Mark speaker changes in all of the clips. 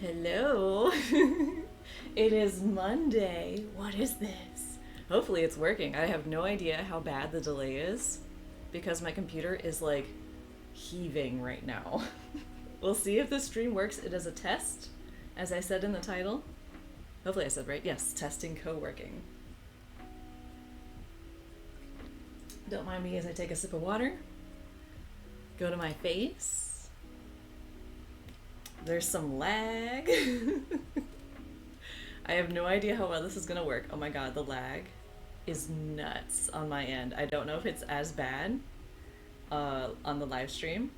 Speaker 1: Hello. It is Monday. What is this? Hopefully it's working. I have no idea how bad the delay is because my computer is like heaving right now. We'll see if the stream works. It is a test, as I said in the title. Hopefully I said right. Yes, testing co-working. Don't mind me as I take a sip of water. Go to my face. There's some lag. I have no idea how well this is gonna work. Oh my god, the lag is nuts on my end. I don't know if it's as bad on the live stream.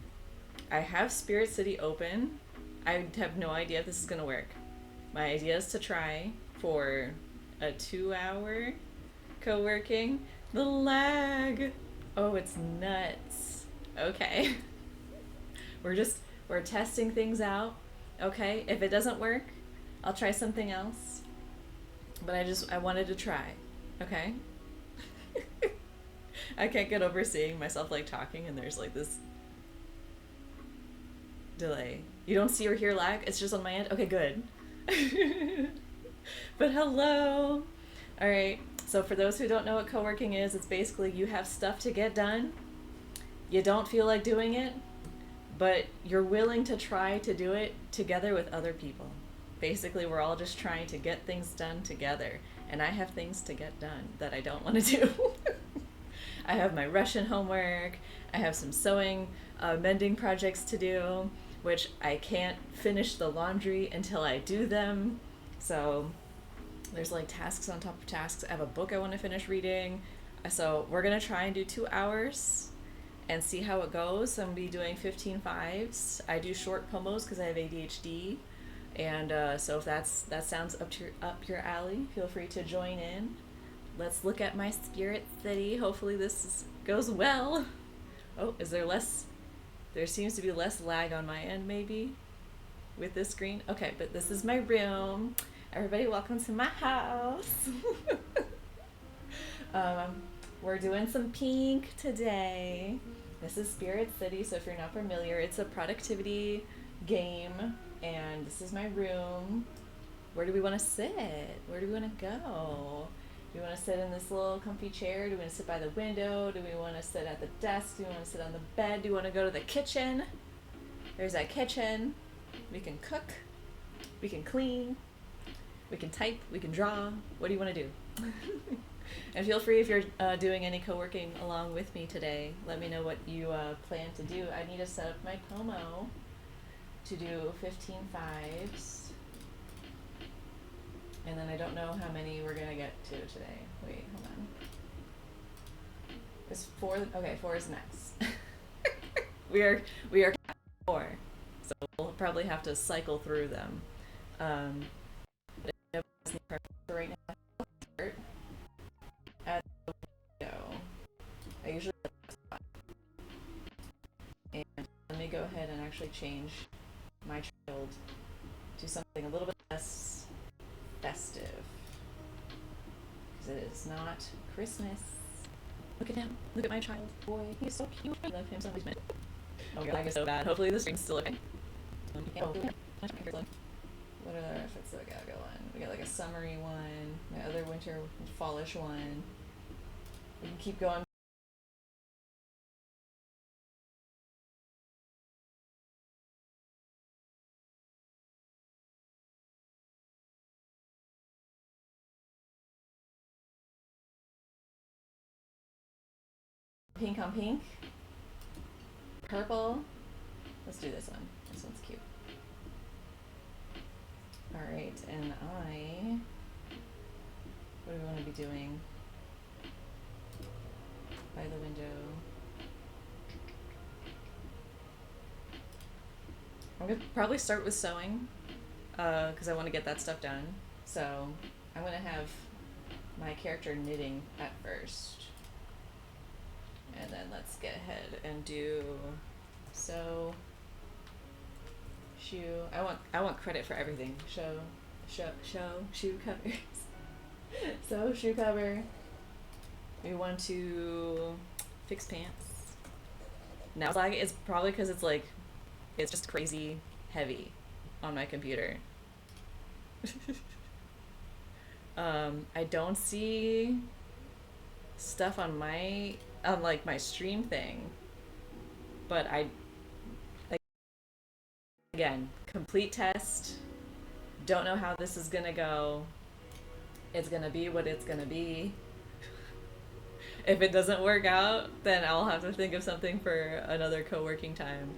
Speaker 1: I have Spirit City open. I have no idea if this is gonna work. My idea is to try for a 2-hour co-working. The lag! Oh, it's nuts. Okay. We're testing things out. Okay, if it doesn't work, I'll try something else. But I wanted to try. Okay? I can't get over seeing myself like talking and there's like this delay. You don't see or hear lag? It's just on my end? Okay, good. But hello! Alright, so for those who don't know what co-working is, it's basically you have stuff to get done. You don't feel like doing it, but you're willing to try to do it together with other people. Basically, we're all just trying to get things done together. And I have things to get done that I don't want to do. I have my Russian homework. I have some sewing, mending projects to do, which I can't finish the laundry until I do them. So there's like tasks on top of tasks. I have a book I want to finish reading. So we're going to try and do 2 hours and see how it goes. I'm going to be doing 15 fives. I do short pomos because I have ADHD. And so if that sounds up your alley, feel free to join in. Let's look at my Spirit City. Hopefully this goes well. Oh, there seems to be less lag on my end maybe with this screen. Okay, but this is my room. Everybody welcome to my house. We're doing some pink today. This is Spirit City, so if you're not familiar, it's a productivity game. And this is my room. Where do we want to sit? Where do we want to go? Do we want to sit in this little comfy chair? Do we want to sit by the window? Do we want to sit at the desk? Do we want to sit on the bed? Do we want to go to the kitchen? There's that kitchen. We can cook. We can clean. We can type. We can draw. What do you want to do? And feel free if you're doing any co-working along with me today. Let me know what you plan to do. I need to set up my Pomo to do 15 fives. And then I don't know how many we're gonna get to today. Wait, hold on. Is 4, okay, 4 is max. we are 4. So we'll probably have to cycle through them. But right now, I'll start at the window. I usually and let me go ahead and actually change my child to something a little bit less festive, because it is not Christmas. Look at him. Look at my child. Boy, he's so cute. I love him so much. Oh, your lag is so bad. Hopefully the stream's still okay. What other outfits do I gotta go on? We got like a summery one, my other winter fallish one. We can keep going. Pink on pink. Purple. Let's do this one. This one's cute. Alright, and what do we want to be doing? By the window. I'm going to probably start with sewing, because I want to get that stuff done. So I'm going to have my character knitting at first. And then let's get ahead and do sew, shoe. I want credit for everything. Show, shoe covers. Sew, shoe cover. We want to fix pants. Now it's probably because it's just crazy heavy on my computer. I don't see stuff on my on like my stream thing, but I again complete test. Don't know how this is gonna go. It's gonna be what it's gonna be. If it doesn't work out, then I'll have to think of something for another co-working time.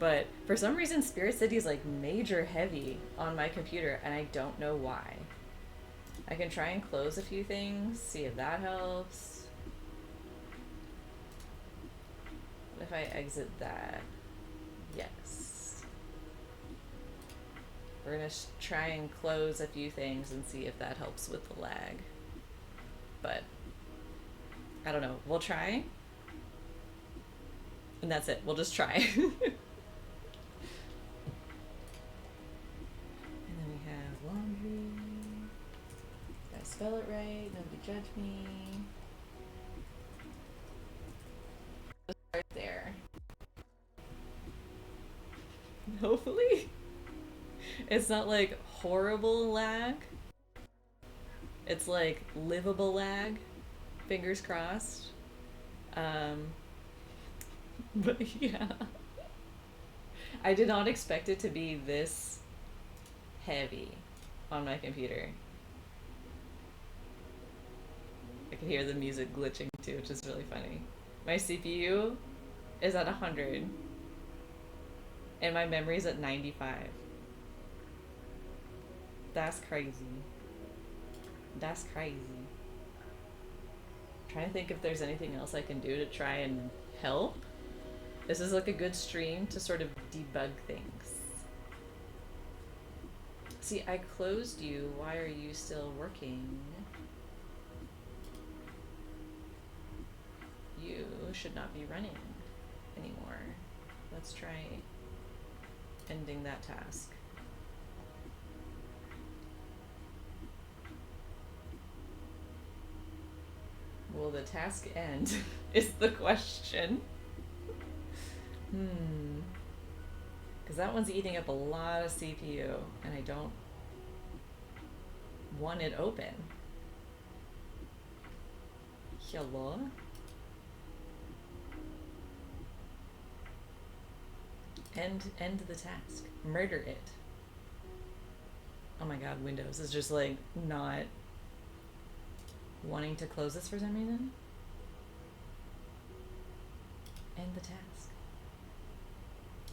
Speaker 1: But for some reason, Spirit City is like major heavy on my computer, and I don't know why. I can try and close a few things, see if that helps. What if I exit that? Yes. We're gonna try and close a few things and see if that helps with the lag. But I don't know. We'll try. And that's it. We'll just try. And then we have laundry. Did I spell it right? Nobody judge me. Just start there. Hopefully. It's not like horrible lag. It's like livable lag. Fingers crossed. But yeah. I did not expect it to be this heavy on my computer. I can hear the music glitching too, which is really funny. My CPU is at 100 and my memory's at 95. That's crazy. That's crazy. I'm trying to think if there's anything else I can do to try and help. This is like a good stream to sort of debug things. See, I closed you. Why are you still working? You should not be running anymore. Let's try ending that task. Will the task end? Is the question. Because that one's eating up a lot of CPU, and I don't want it open. Hello? End the task. Murder it. Oh my god, Windows is just like not wanting to close this for some reason. End the task.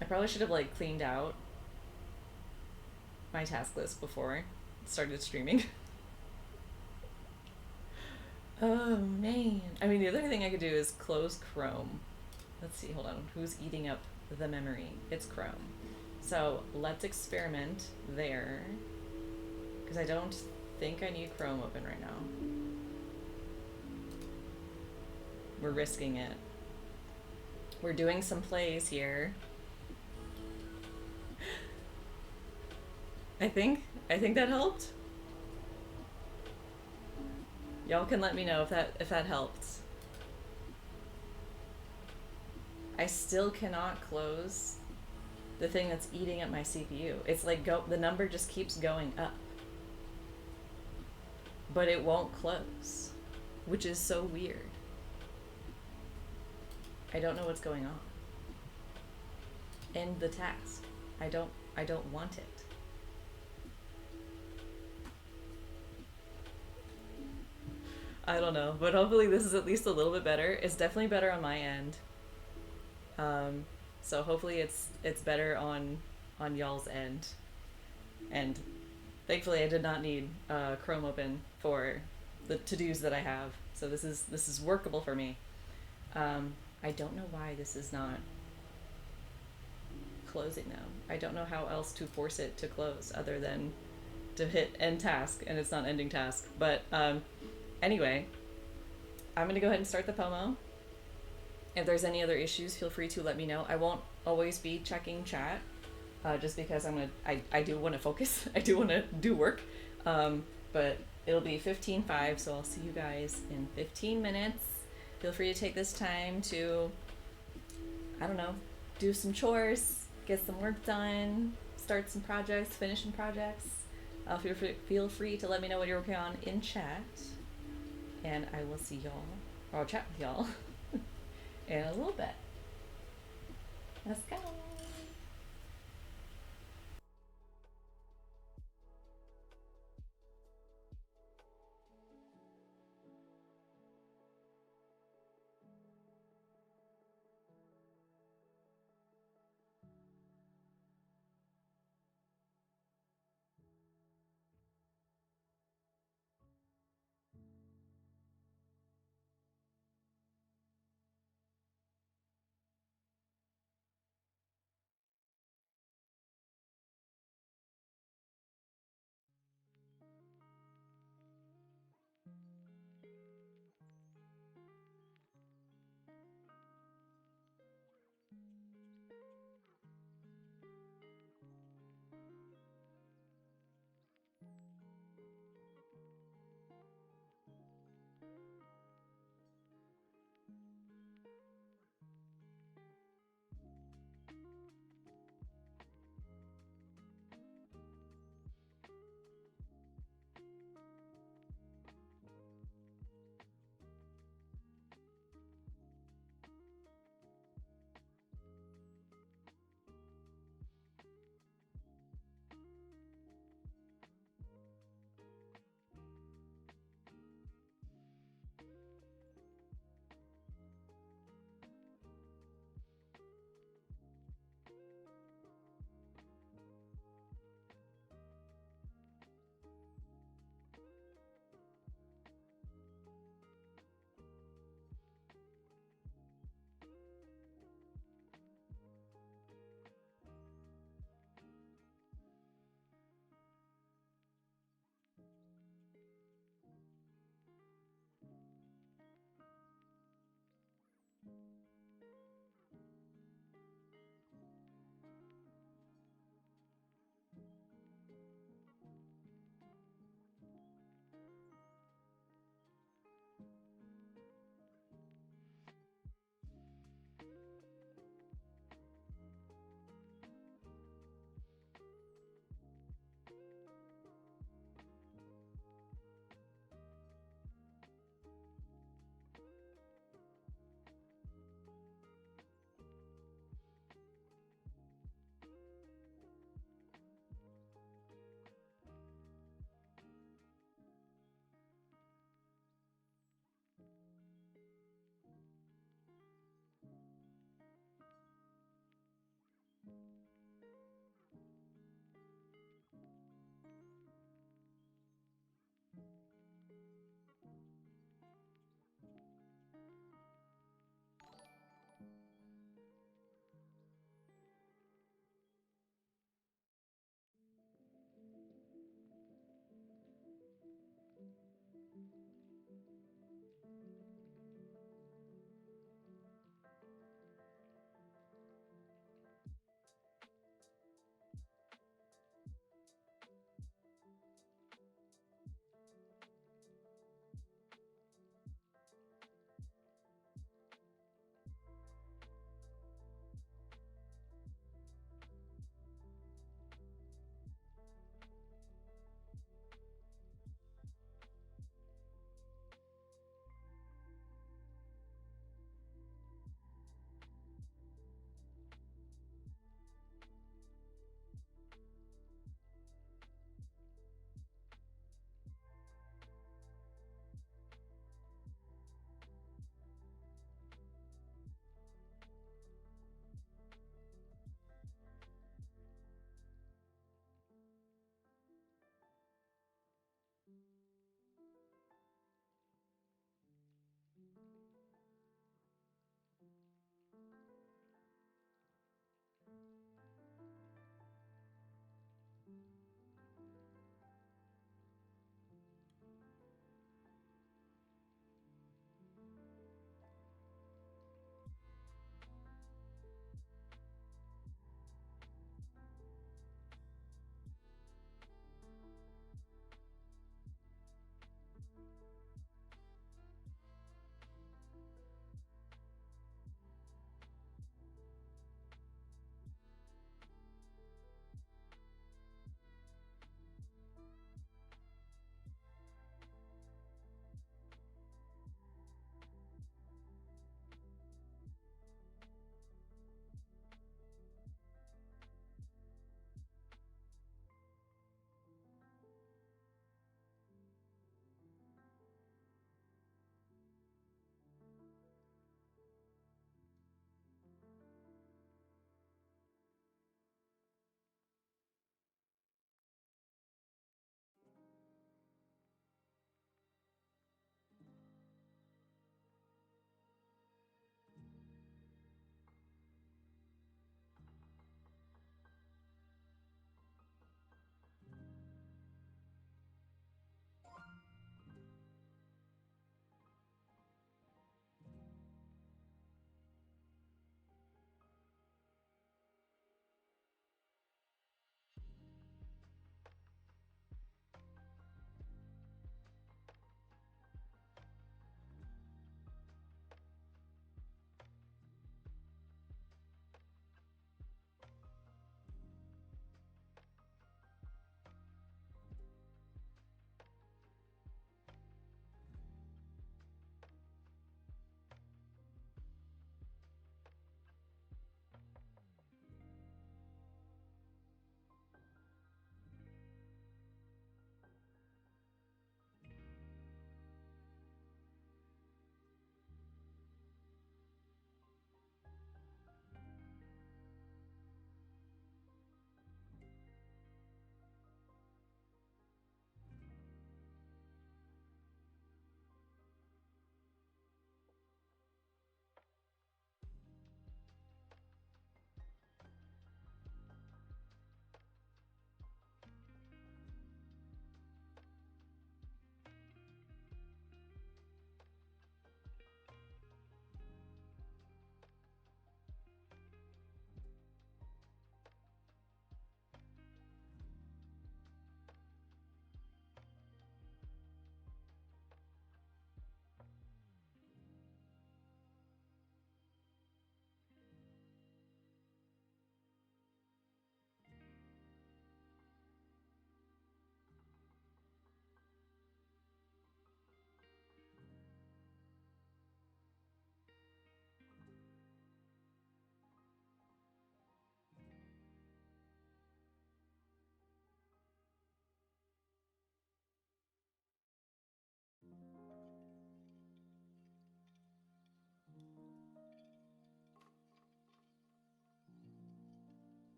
Speaker 1: I probably should have like cleaned out my task list before I started streaming. Oh man. I mean, the other thing I could do is close Chrome. Let's see, hold on. Who's eating up the memory? It's Chrome. So let's experiment there. Because I don't think I need Chrome open right now. We're risking it. We're doing some plays here. I think that helped. Y'all can let me know if that helped. I still cannot close the thing that's eating up my CPU. It's like the number just keeps going up. But it won't close, which is so weird. I don't know what's going on. End the task. I don't want it. I don't know, but hopefully this is at least a little bit better. It's definitely better on my end. So hopefully it's better on y'all's end. And thankfully I did not need Chrome open for the to-dos that I have. So this is workable for me. I don't know why this is not closing though. I don't know how else to force it to close other than to hit end task, and it's not ending task. But anyway, I'm gonna go ahead and start the POMO. If there's any other issues, feel free to let me know. I won't always be checking chat, just because I do want to focus. I do want to do work. But it'll be 15:05, so I'll see you guys in 15 minutes. Feel free to take this time to, I don't know, do some chores, get some work done, start some projects, finish some projects. Feel free to let me know what you're working on in chat, and I will see y'all, or I'll chat with y'all in a little bit. Let's go.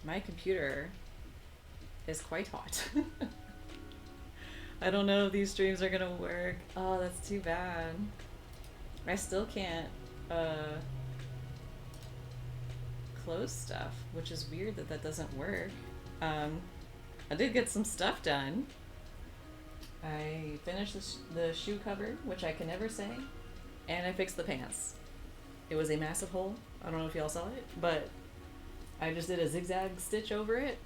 Speaker 1: my computer is quite hot. I don't know if these streams are gonna work. Oh, that's too bad. I still can't close stuff, which is weird that that doesn't work. I did get some stuff done. I finished the shoe cover, which I can never say, and I fixed the pants. It was a massive hole. I don't know if y'all saw it, but I just did a zigzag stitch over it,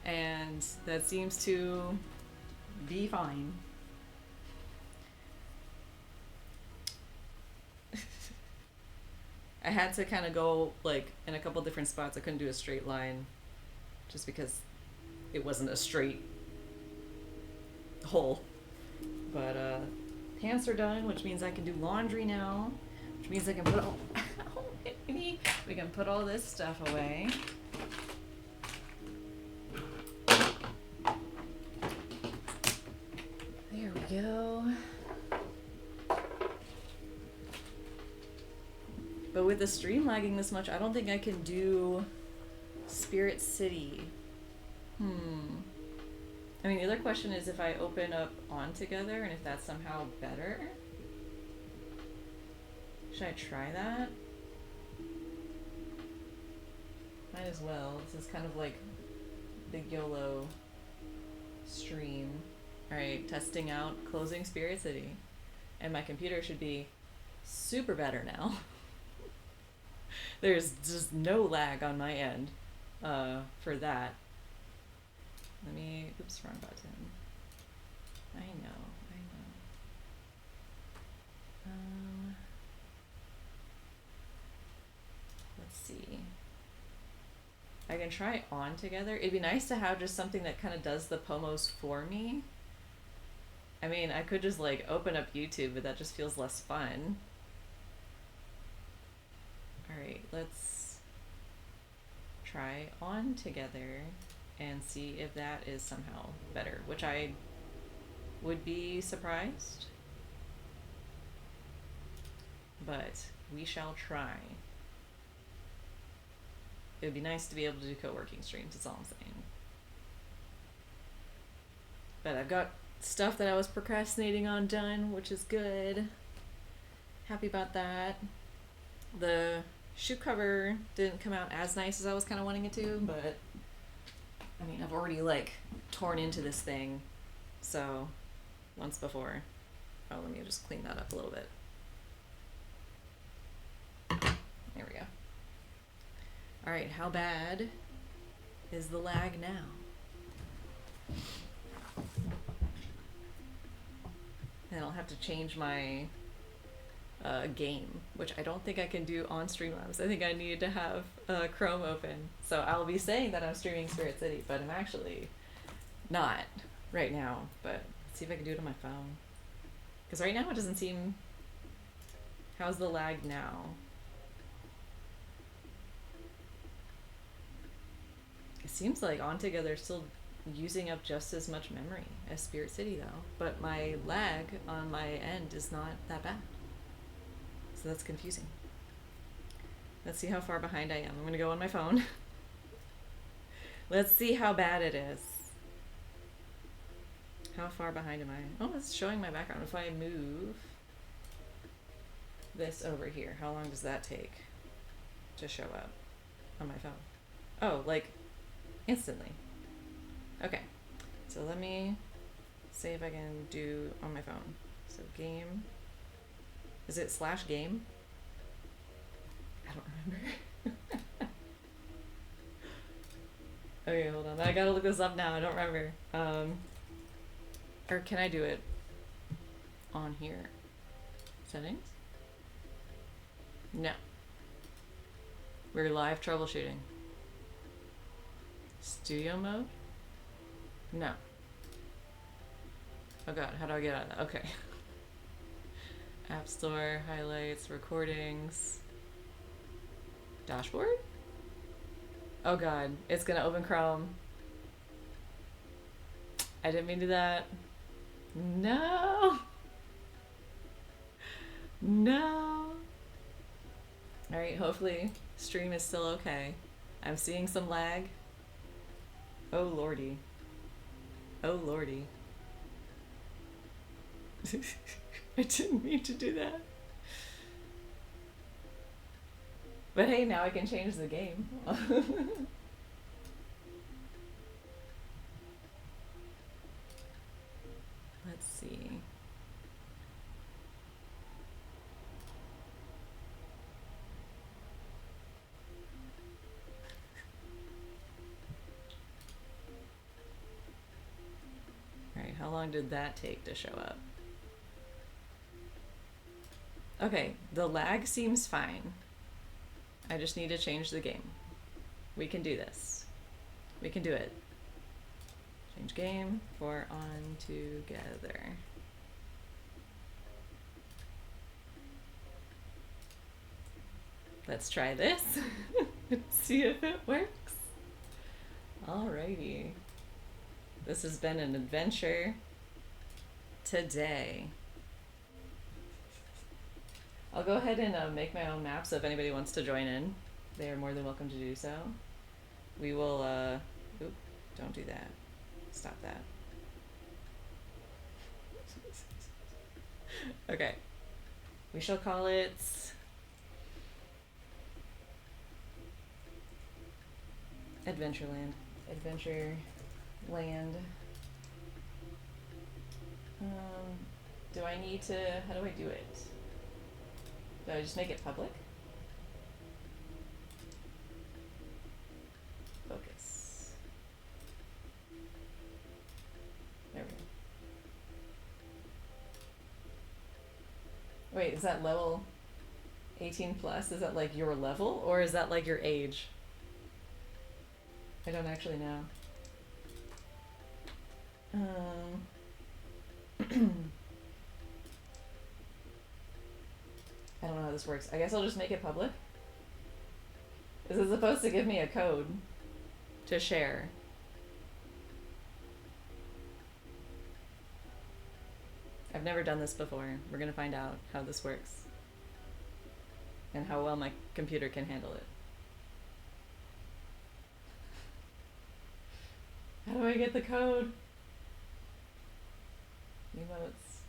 Speaker 1: and that seems to be fine. I had to kind of go like in a couple different spots. I couldn't do a straight line just because it wasn't a straight hole. But pants are done, which means I can do laundry now, which means I can put all we can put all this stuff away. There we go. But with the stream lagging this much, I don't think I can do Spirit City. I mean, the other question is if I open up On Together and if that's somehow better. Should I try that? Might as well. This is kind of like Big YOLO stream. Alright, testing out closing Spirit City. And my computer should be super better now. There's just no lag on my end for that. Let me, oops, wrong button. I know. Let's see. I can try On Together. It'd be nice to have just something that kind of does the pomos for me. I mean, I could just like open up YouTube, but that just feels less fun. Alright, let's try On Together and see if that is somehow better, which I would be surprised. But we shall try. It would be nice to be able to do co-working streams, that's all I'm saying. But I've got stuff that I was procrastinating on done, which is good. Happy about that. The shoe cover didn't come out as nice as I was kind of wanting it to, but I mean, I've already like torn into this thing, so once before. Oh, let me just clean that up a little bit. There we go. All right, how bad is the lag now? And I'll have to change my game, which I don't think I can do on Streamlabs. I think I need to have Chrome open. So I'll be saying that I'm streaming Spirit City, but I'm actually not right now. But let's see if I can do it on my phone. Because right now it doesn't seem... How's the lag now? It seems like On Together is still using up just as much memory as Spirit City though. But my lag on my end is not that bad. So that's confusing. Let's see how far behind I am. I'm gonna go on my phone. Let's see how bad it is. How far behind am I? Oh, it's showing my background. If I move this over here, how long does that take to show up on my phone? Oh, like instantly. Okay, so let me see if I can do on my phone. So game. Is it /game? I don't remember. Okay, hold on. I gotta look this up now. I don't remember. Or can I do it on here? Settings? No. We're live troubleshooting. Studio mode? No. Oh god, how do I get out of that? Okay. App Store, highlights, recordings, dashboard? Oh god, it's gonna open Chrome. I didn't mean to do that. No! No! Alright, hopefully stream is still okay. I'm seeing some lag. Oh lordy. Oh lordy. I didn't mean to do that. But hey, now I can change the game. Let's see. Alright, how long did that take to show up? Okay, the lag seems fine. I just need to change the game. We can do this. We can do it. Change game for on together. Let's try this. See if it works. Alrighty. This has been an adventure today. I'll go ahead and make my own map, so if anybody wants to join in, they are more than welcome to do so. We will, oop, don't do that. Stop that. Okay. We shall call it Adventureland. Adventureland. Do I need to, how do I do it? Do I just make it public? Focus. There we go. Wait, is that level 18 plus? Is that like your level, or is that like your age? I don't actually know. I don't know how this works. I guess I'll just make it public. Is it supposed to give me a code to share? I've never done this before. We're gonna find out how this works and how well my computer can handle it. How do I get the code? Emotes.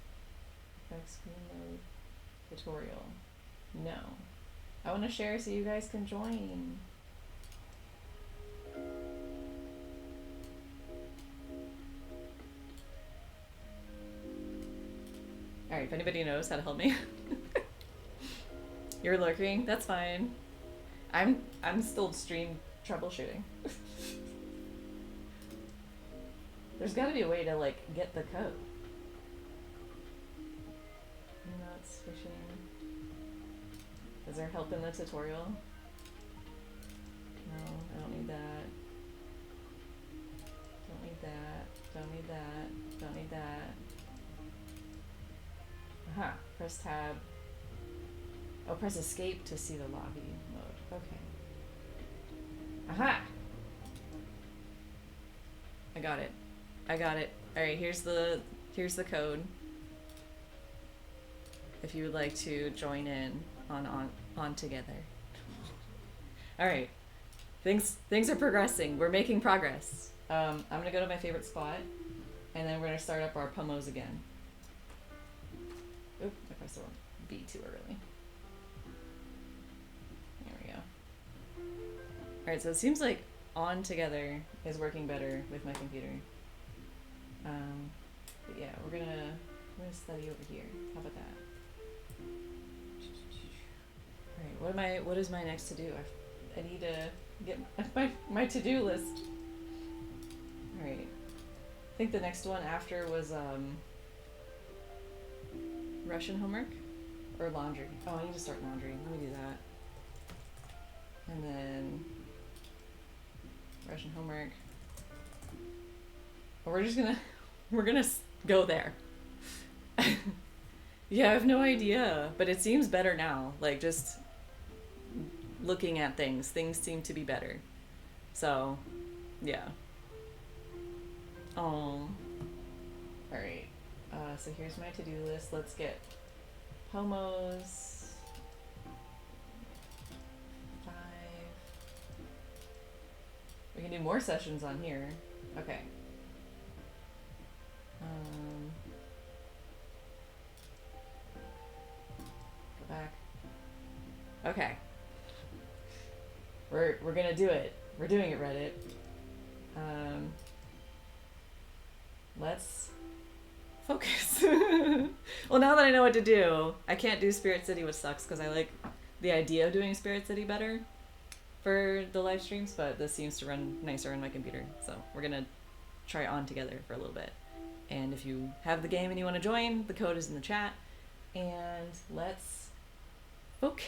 Speaker 1: Effects, screen mode. Tutorial. No. I want to share so you guys can join. Alright, if anybody knows how to help me. You're lurking? That's fine. I'm still stream troubleshooting. There's gotta be a way to like get the code. Nuts, fishing. Is there help in the tutorial? No, I don't need that. Don't need that. Don't need that. Don't need that. Aha, press tab. Oh, press escape to see the lobby mode. Okay. Aha! I got it. I got it. Alright, here's the code. If you would like to join in on together. Alright. Things are progressing. We're making progress. I'm gonna go to my favorite spot, and then we're gonna start up our pomos again. Oop, I pressed the wrong B too early. There we go. Alright, so it seems like on together is working better with my computer. But yeah, we're gonna study over here. How about that? Alright, what is my next to do? I need to get my to-do list. Alright. I think the next one after was Russian homework or laundry. Oh, I need to start laundry. Let me do that. And then Russian homework. We're gonna go there. Yeah, I have no idea, but it seems better now. Like, just looking at things seem to be better. So, yeah. Oh. Alright. So here's my to-do list. Let's get pomos. 5. can do more sessions on here. Okay. Go back. Okay. We're gonna do it. We're doing it, Reddit. Let's focus. Well, now that I know what to do, I can't do Spirit City, which sucks because I like the idea of doing Spirit City better for the live streams, but this seems to run nicer on my computer. So we're gonna try on together for a little bit. And if you have the game and you want to join, the code is in the chat. And let's focus.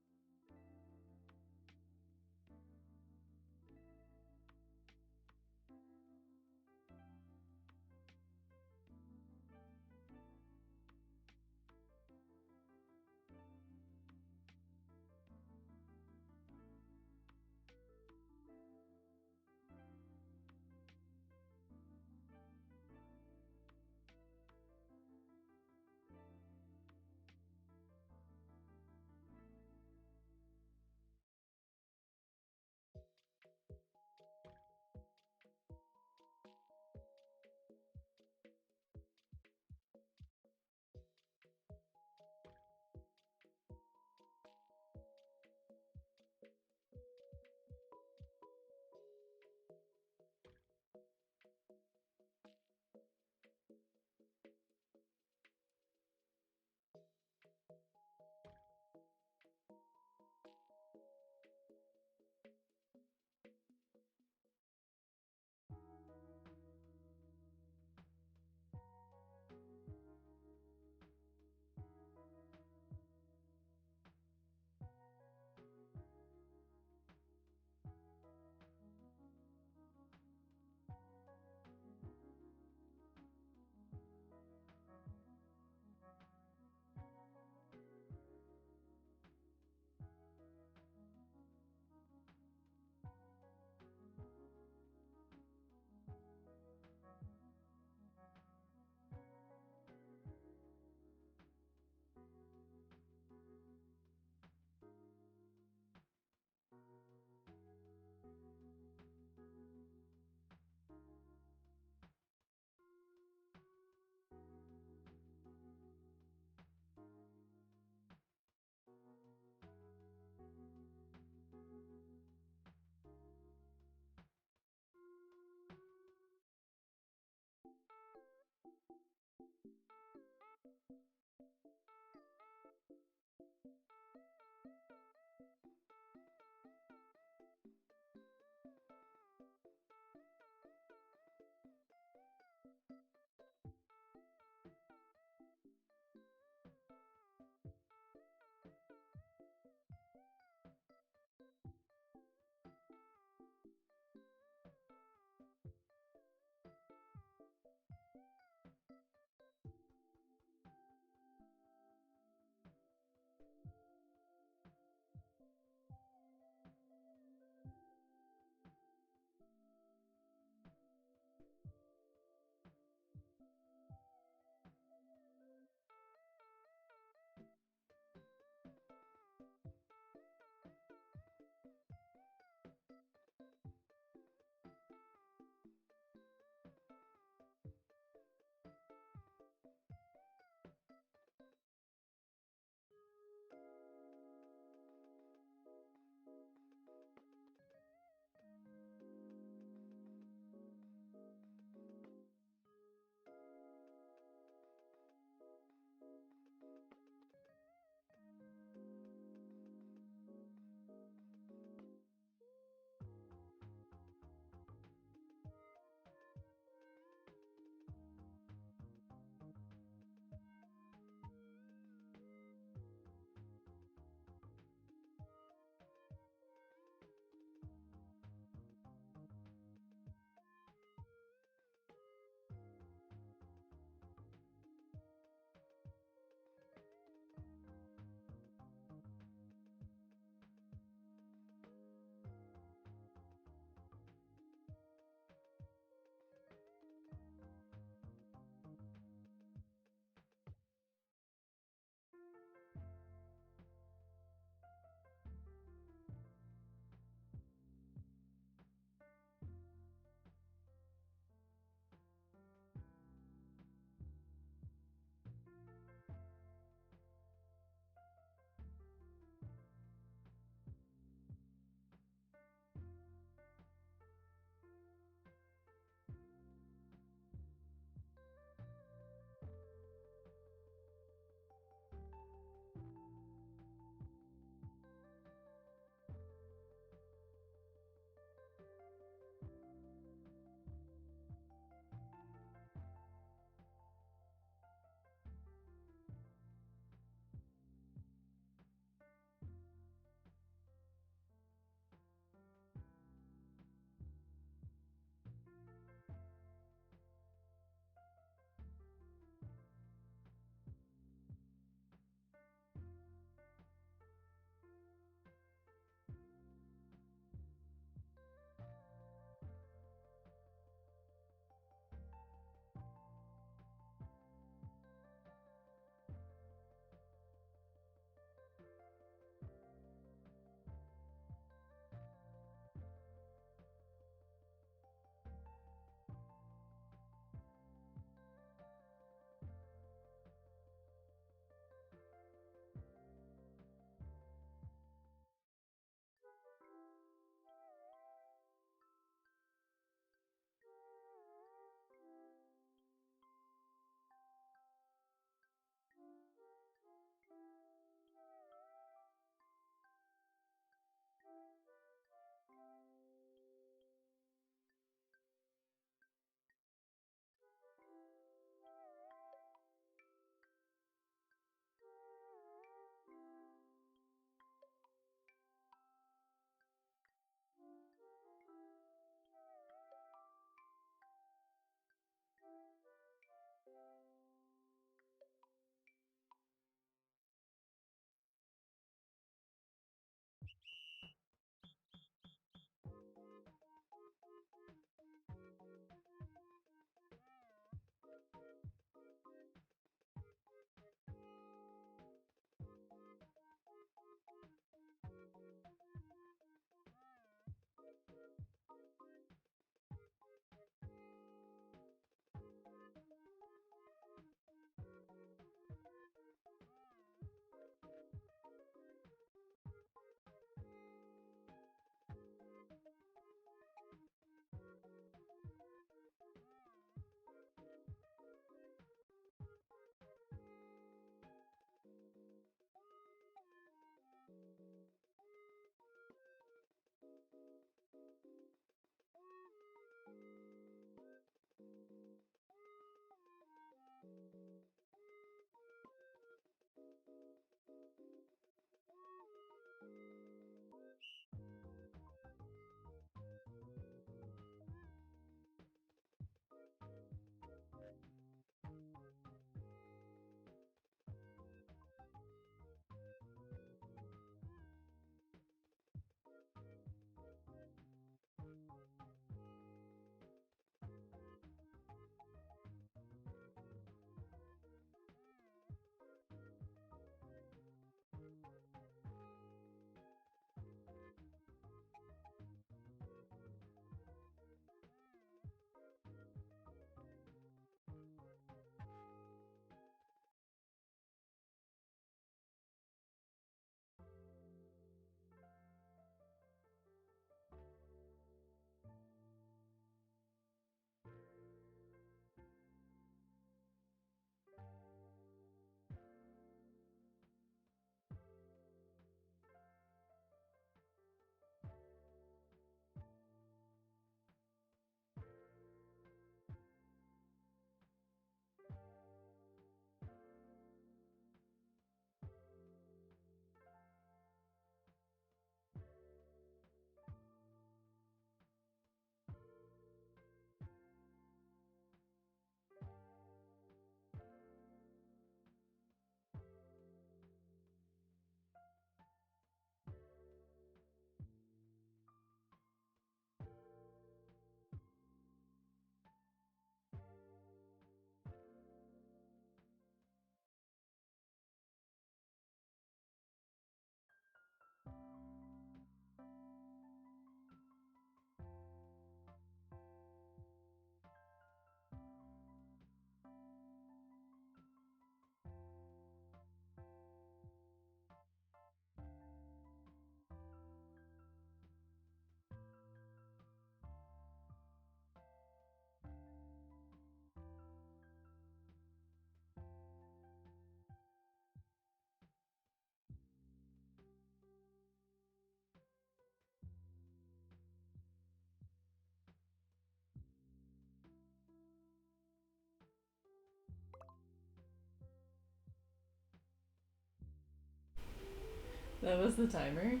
Speaker 1: That was the timer.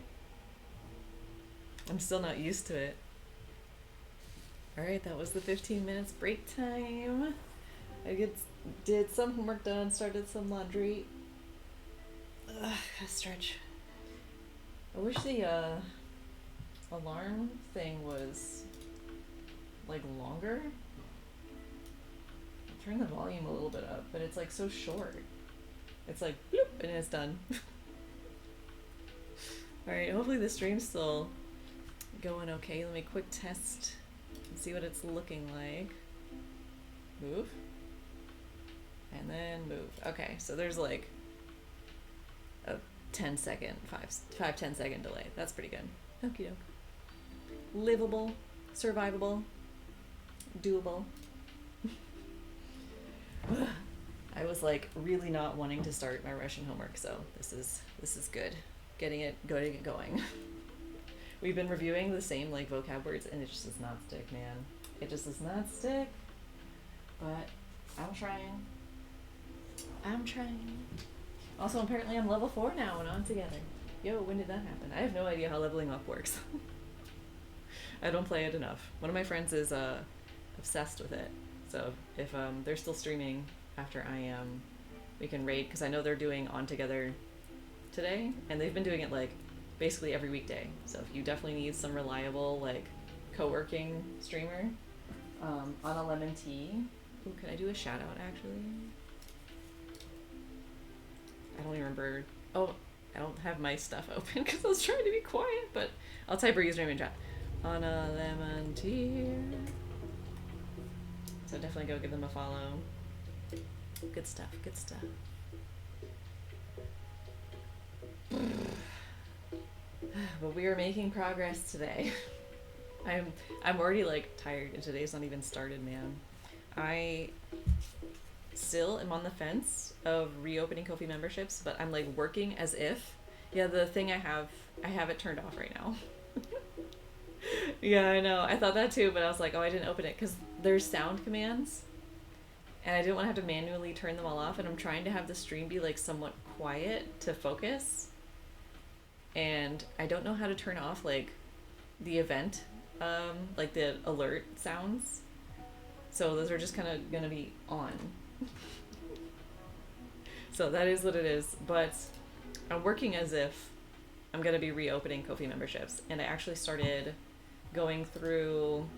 Speaker 1: I'm still not used to it. Alright, that was the 15 minutes break time. Did some homework done, started some laundry. Ugh, gotta stretch. I wish the alarm thing was like longer. I'll turn the volume a little bit up, but it's like so short. It's like bloop and it's done. Alright, hopefully the stream's still going okay. Let me quick test and see what it's looking like. Move. And then move. Okay, so there's like a 10 second delay. That's pretty good. Okie doke. Livable, survivable, doable. I was like really not wanting to start my Russian homework, so this is good. Getting it going. We've been reviewing the same like vocab words and it just does not stick, man. It just does not stick. But I'm trying. Also, apparently I'm level 4 now and on together. Yo, when did that happen? I have no idea how leveling up works. I don't play it enough. One of my friends is obsessed with it. So if they're still streaming after I am, we can raid, because I know they're doing on together today, and they've been doing it like basically every weekday. So if you definitely need some reliable like co-working streamer, on a lemon tea. Ooh, can I do a shout out actually? I don't even remember. Oh, I don't have my stuff open because I was trying to be quiet, but I'll type her username in chat. On a lemon tea. So definitely go give them a follow. Good stuff, good stuff. But we are making progress today. I'm already like tired and today's not even started, man. I still am on the fence of reopening Ko-fi memberships, but I'm like working as if. Yeah, the thing I have it turned off right now. Yeah, I know. I thought that too, but I was like, oh, I didn't open it because there's sound commands. and I didn't want to have to manually turn them all off, and I'm trying to have the stream be like somewhat quiet to focus, and I don't know how to turn off like the event, like the alert sounds. So those are just kind of gonna be on. So that is what it is. But I'm working as if I'm gonna be reopening Ko-fi memberships, and I actually started going through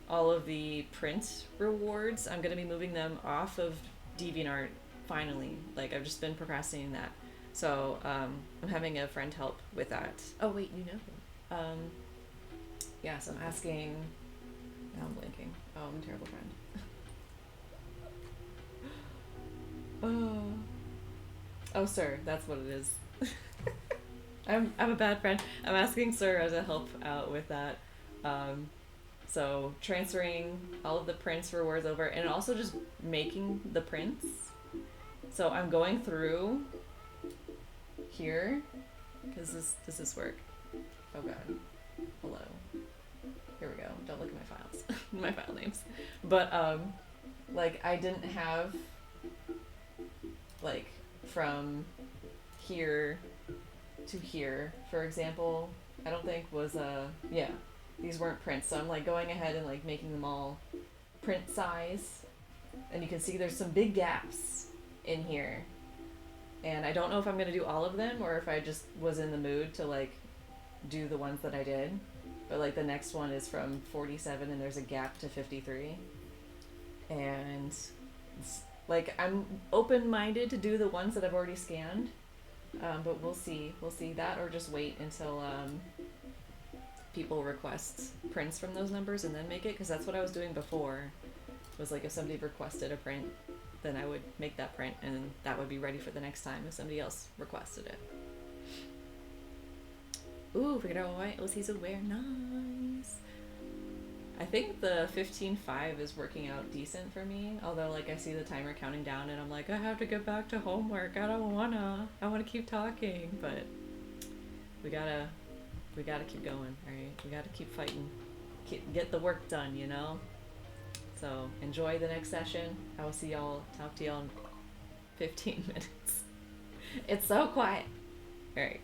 Speaker 1: all of the print rewards. I'm gonna be moving them off of DeviantArt finally. Like I've just been procrastinating that. So I'm having a friend help with that. Oh wait, you know him. Yeah, so I'm asking. Now I'm blanking. Oh, I'm a terrible friend. Oh, sir, that's what it is. I'm a bad friend. I'm asking Sir to help out with that. So transferring all of the prints rewards over, and also just making the prints. So I'm going through here, because does this work? Oh god. Hello. Here we go. Don't look at my files. My file names. But like I didn't have like from here to here, for example, I don't think was yeah, these weren't prints. So I'm like going ahead and like making them all print size, and you can see there's some big gaps in here, and I don't know if I'm gonna do all of them or if I just was in the mood to like do the ones that I did. But like the next one is from 47 and there's a gap to 53, and like I'm open-minded to do the ones that I've already scanned, but we'll see that, or just wait until people request prints from those numbers and then make it, because that's what I was doing before. Was like if somebody requested a print, then I would make that print and that would be ready for the next time if somebody else requested it. Ooh, figured out what OCs would wear. Nice. I think the 15.5 is working out decent for me. Although, like, I see the timer counting down and I'm like, I have to get back to homework. I don't wanna. I wanna keep talking. But we gotta keep going, alright? We gotta keep fighting. Get the work done, you know? So, enjoy the next session. I will talk to y'all in 15 minutes. It's so quiet. Alright.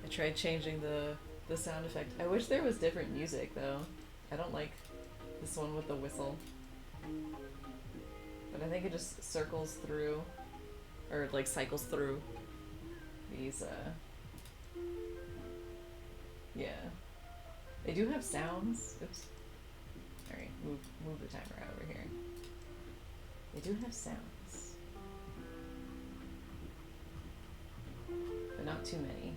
Speaker 1: I tried changing the sound effect. I wish there was different music though. I don't like this one with the whistle. But I think it just circles through, or like cycles through these, yeah. They do have sounds. Oops. Alright, move the timer out over here. They do have sounds. But not too many.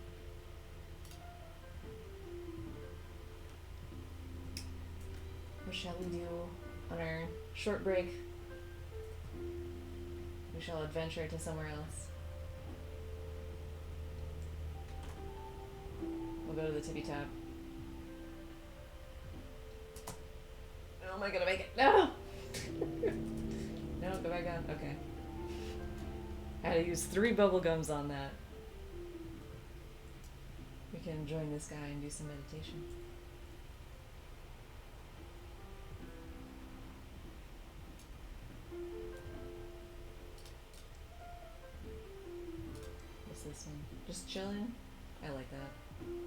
Speaker 1: What shall we do on our short break? We shall adventure to somewhere else. We'll go to the tippy tap. Oh, am I gonna make it? No! No, go back on. Okay. I had to use 3 bubble gums on that. We can join this guy and do some meditation. What's this one? Just chilling? I like that.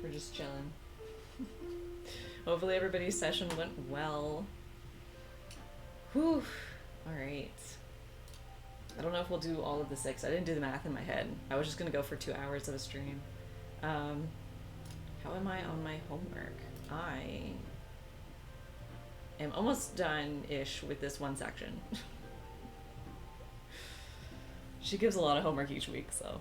Speaker 1: We're just chilling. Hopefully everybody's session went well. Whew. Alright. I don't know if we'll do all of the 6. I didn't do the math in my head. I was just gonna go for 2 hours of a stream. How am I on my homework? I am almost done-ish with this one section. She gives a lot of homework each week, so.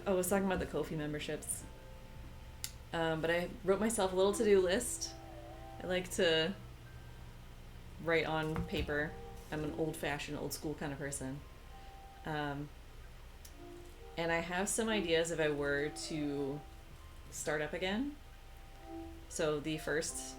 Speaker 1: I was talking about the Ko-fi memberships. But I wrote myself a little to-do list. I like to write on paper. I'm an old-fashioned, old-school kind of person. And I have some ideas if I were to start up again. So the first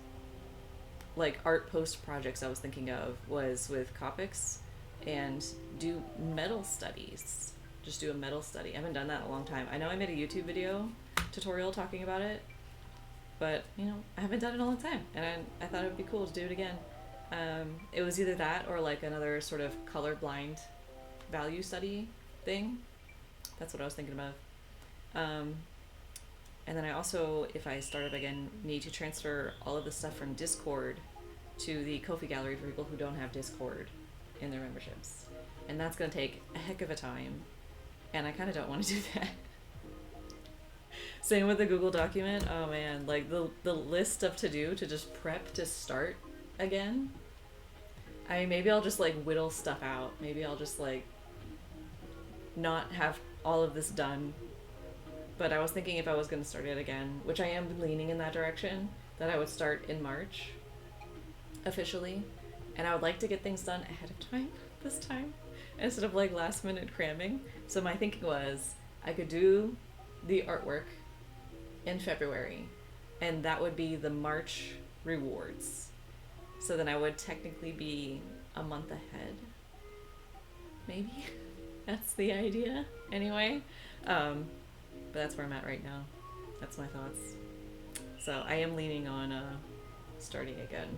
Speaker 1: like art post projects I was thinking of was with Copics and do metal studies. Just do a metal study. I haven't done that in a long time. I know I made a YouTube video tutorial talking about it, but you know, I haven't done it in a long time, and I thought it would be cool to do it again. It was either that or like another sort of colorblind value study thing. That's what I was thinking about. And then I also, if I start up again, need to transfer all of the stuff from Discord to the Ko-fi gallery for people who don't have Discord in their memberships. And that's going to take a heck of a time. And I kind of don't want to do that. Same with the Google document. Oh man, like the list of to do to just prep to start again. Maybe I'll just like whittle stuff out. Maybe I'll just like not have all of this done. But I was thinking if I was going to start it again, which I am leaning in that direction, that I would start in March officially. And I would like to get things done ahead of time this time instead of like last minute cramming. So my thinking was I could do the artwork in February, and that would be the March rewards. So then I would technically be a month ahead. Maybe. That's the idea. Anyway. But that's where I'm at right now. That's my thoughts. So I am leaning on starting again.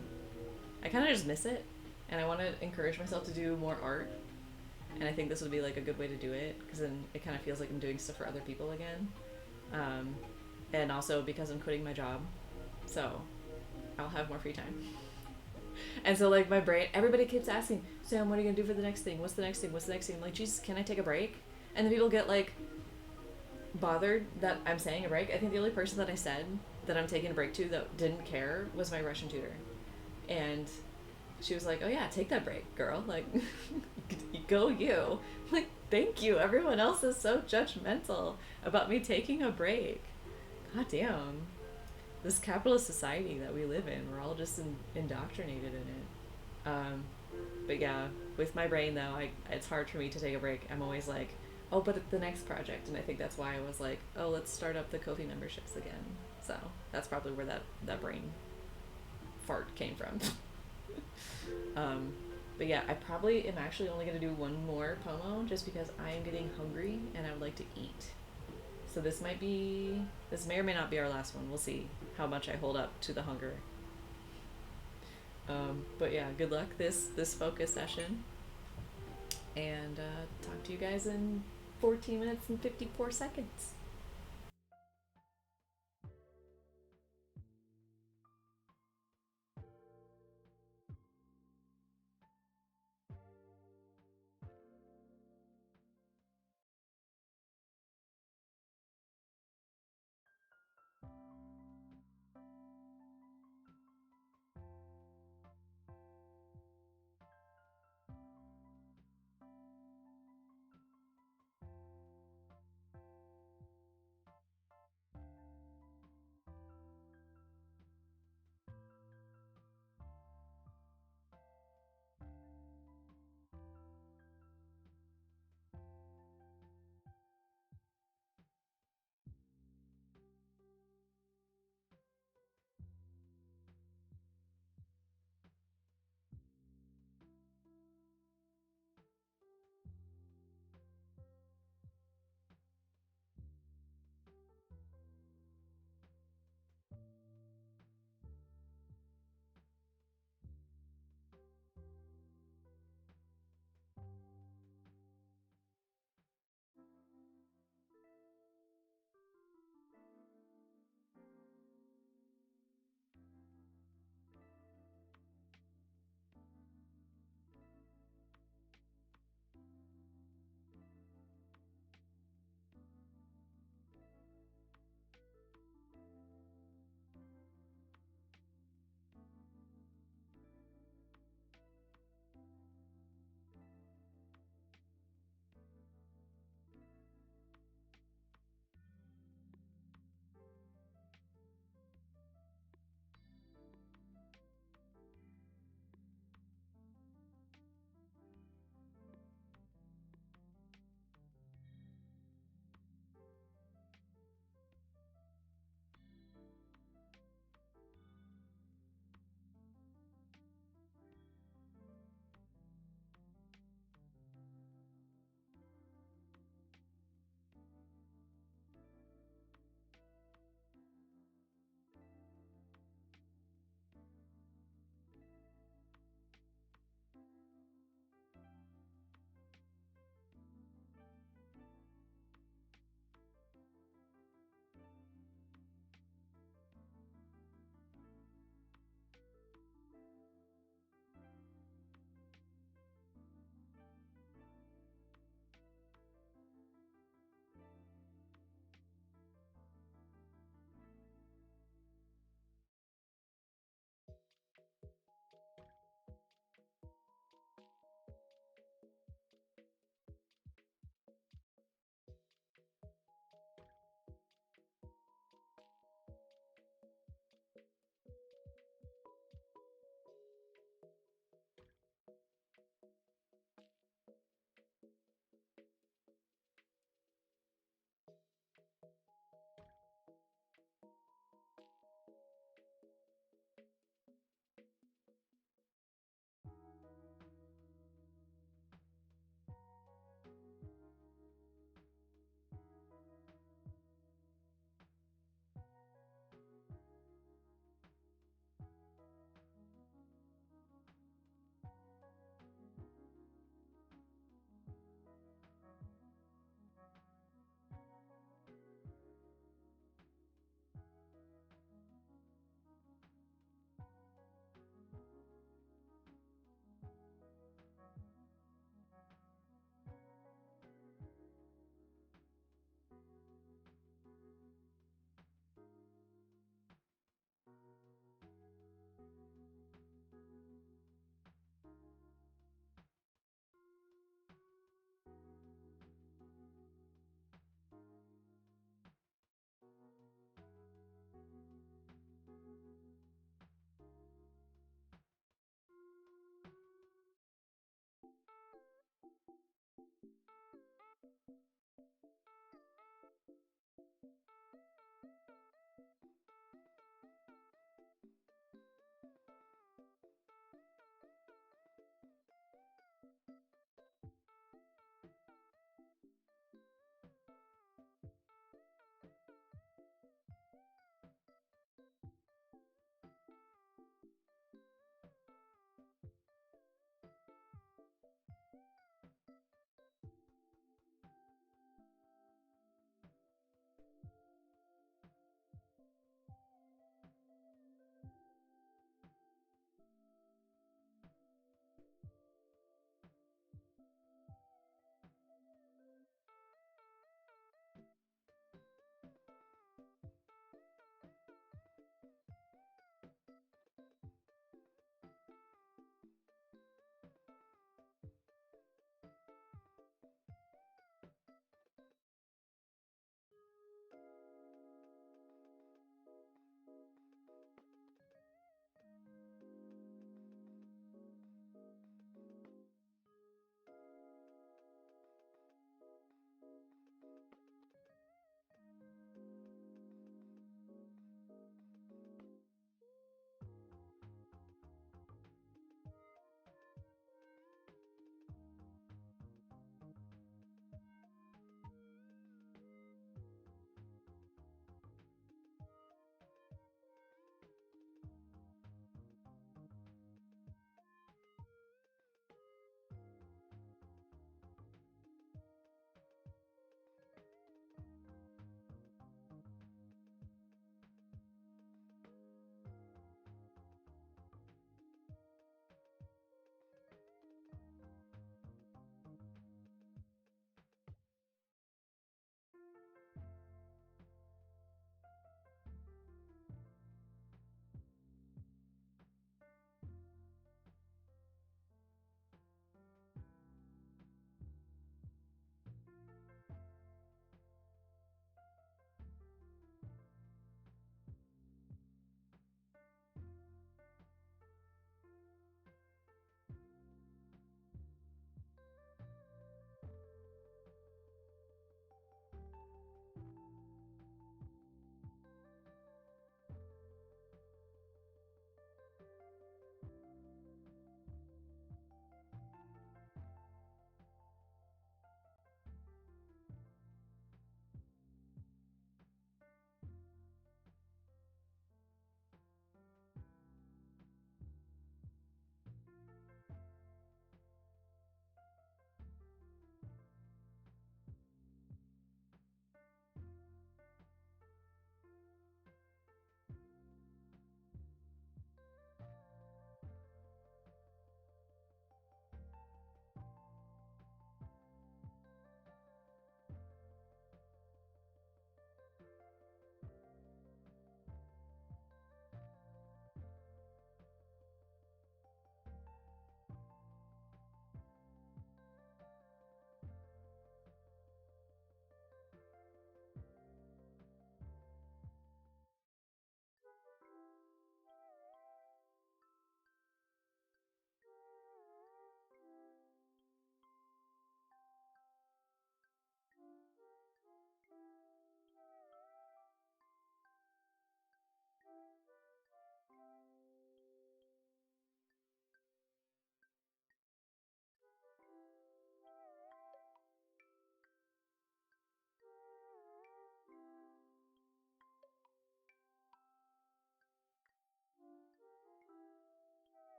Speaker 1: I kind of just miss it, and I want to encourage myself to do more art. And I think this would be like a good way to do it, because then it kind of feels like I'm doing stuff for other people again. And also because I'm quitting my job, so I'll have more free time. And so like my brain, everybody keeps asking, Sam, what are you gonna do for the next thing? What's the next thing? What's the next thing? I'm like, Jesus, can I take a break? And then people get like bothered that I'm saying a break. I think the only person that I said that I'm taking a break to that didn't care was my Russian tutor. And she was like, oh yeah, take that break, girl. Like, go you. Like, thank you. Everyone else is so judgmental about me taking a break. God damn. This capitalist society that we live in, we're all just indoctrinated in it. But yeah, with my brain though, it's hard for me to take a break. I'm always like, oh, but the next project. And I think that's why I was like, oh, let's start up the Ko-fi memberships again. So that's probably where that brain fart came from. But yeah, I probably am actually only going to do one more Pomo just because I am getting hungry and I would like to eat. So this may or may not be our last one. We'll see how much I hold up to the hunger. But yeah, good luck this focus session, and talk to you guys in 14 minutes and 54 seconds.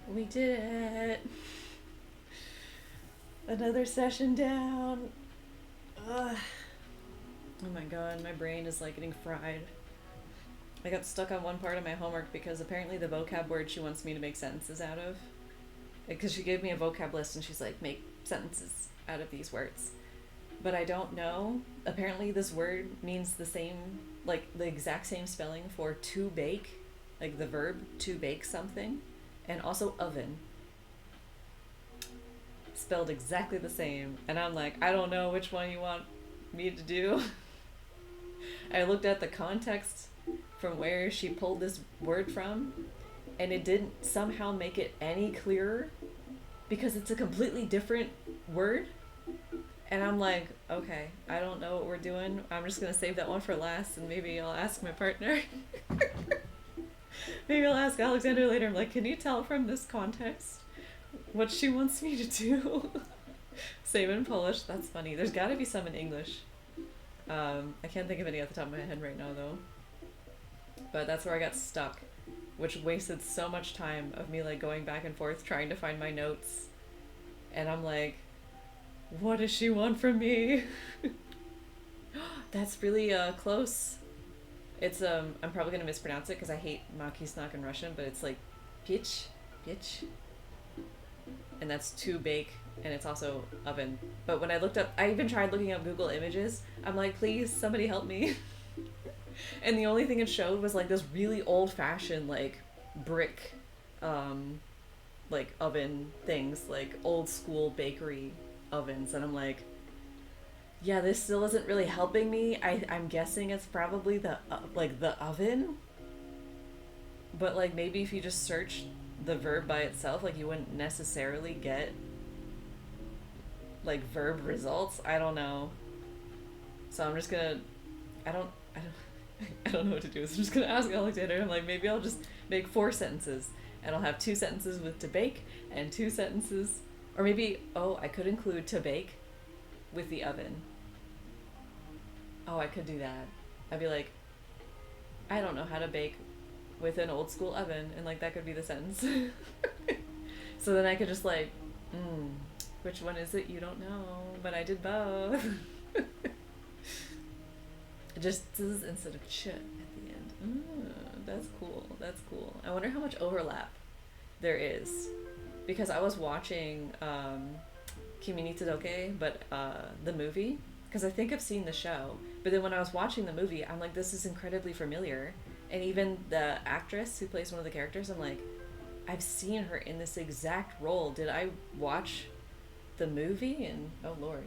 Speaker 1: We did it. Another session down. Ugh. Oh my god, my brain is like getting fried. I got stuck on one part of my homework because apparently the vocab word she wants me to make sentences out of. Because she gave me a vocab list and she's like, make sentences out of these words. But I don't know. Apparently this word means the same, like the exact same spelling for to bake, like the verb to bake something, and also oven. Spelled exactly the same. And I'm like, I don't know which one you want me to do. I looked at the context from where she pulled this word from, and it didn't somehow make it any clearer because it's a completely different word. And I'm like, okay, I don't know what we're doing. I'm just going to save that one for last, and maybe I'll ask my partner. Maybe I'll ask Alexander later. I'm like, can you tell from this context what she wants me to do? Same in Polish. That's funny. There's got to be some in English. I can't think of any off the top of my head right now, though. But that's where I got stuck, which wasted so much time of me like going back and forth trying to find my notes. And I'm like, what does she want from me? That's really close. It's I'm probably gonna mispronounce it because I hate maki snak in Russian, but it's like pitch, and that's to bake, and it's also oven. But when I looked up, I even tried looking up Google Images. I'm like, please, somebody help me. And the only thing it showed was like this really old-fashioned like brick, like oven things, like old school bakery ovens, and I'm like, yeah, this still isn't really helping me. I'm guessing it's probably the like the oven, but like maybe if you just search the verb by itself, like you wouldn't necessarily get like verb results. I don't know. So I'm just gonna, I don't I don't know what to do. So I'm just gonna ask Alexander. I'm like, maybe I'll just make 4 sentences, and I'll have 2 sentences with to bake and 2 sentences, or maybe I could include to bake with the oven. Oh, I could do that. I'd be like, I don't know how to bake with an old school oven, and like that could be the sentence. So then I could just like, which one is it? You don't know, but I did both. Just this instead of ch at the end. That's cool. That's cool. I wonder how much overlap there is, because I was watching Kimi ni Todoke, but the movie, because I think I've seen the show, but then when I was watching the movie, I'm like, this is incredibly familiar, and even the actress who plays one of the characters, I'm like, I've seen her in this exact role. Did I watch the movie? And oh lord.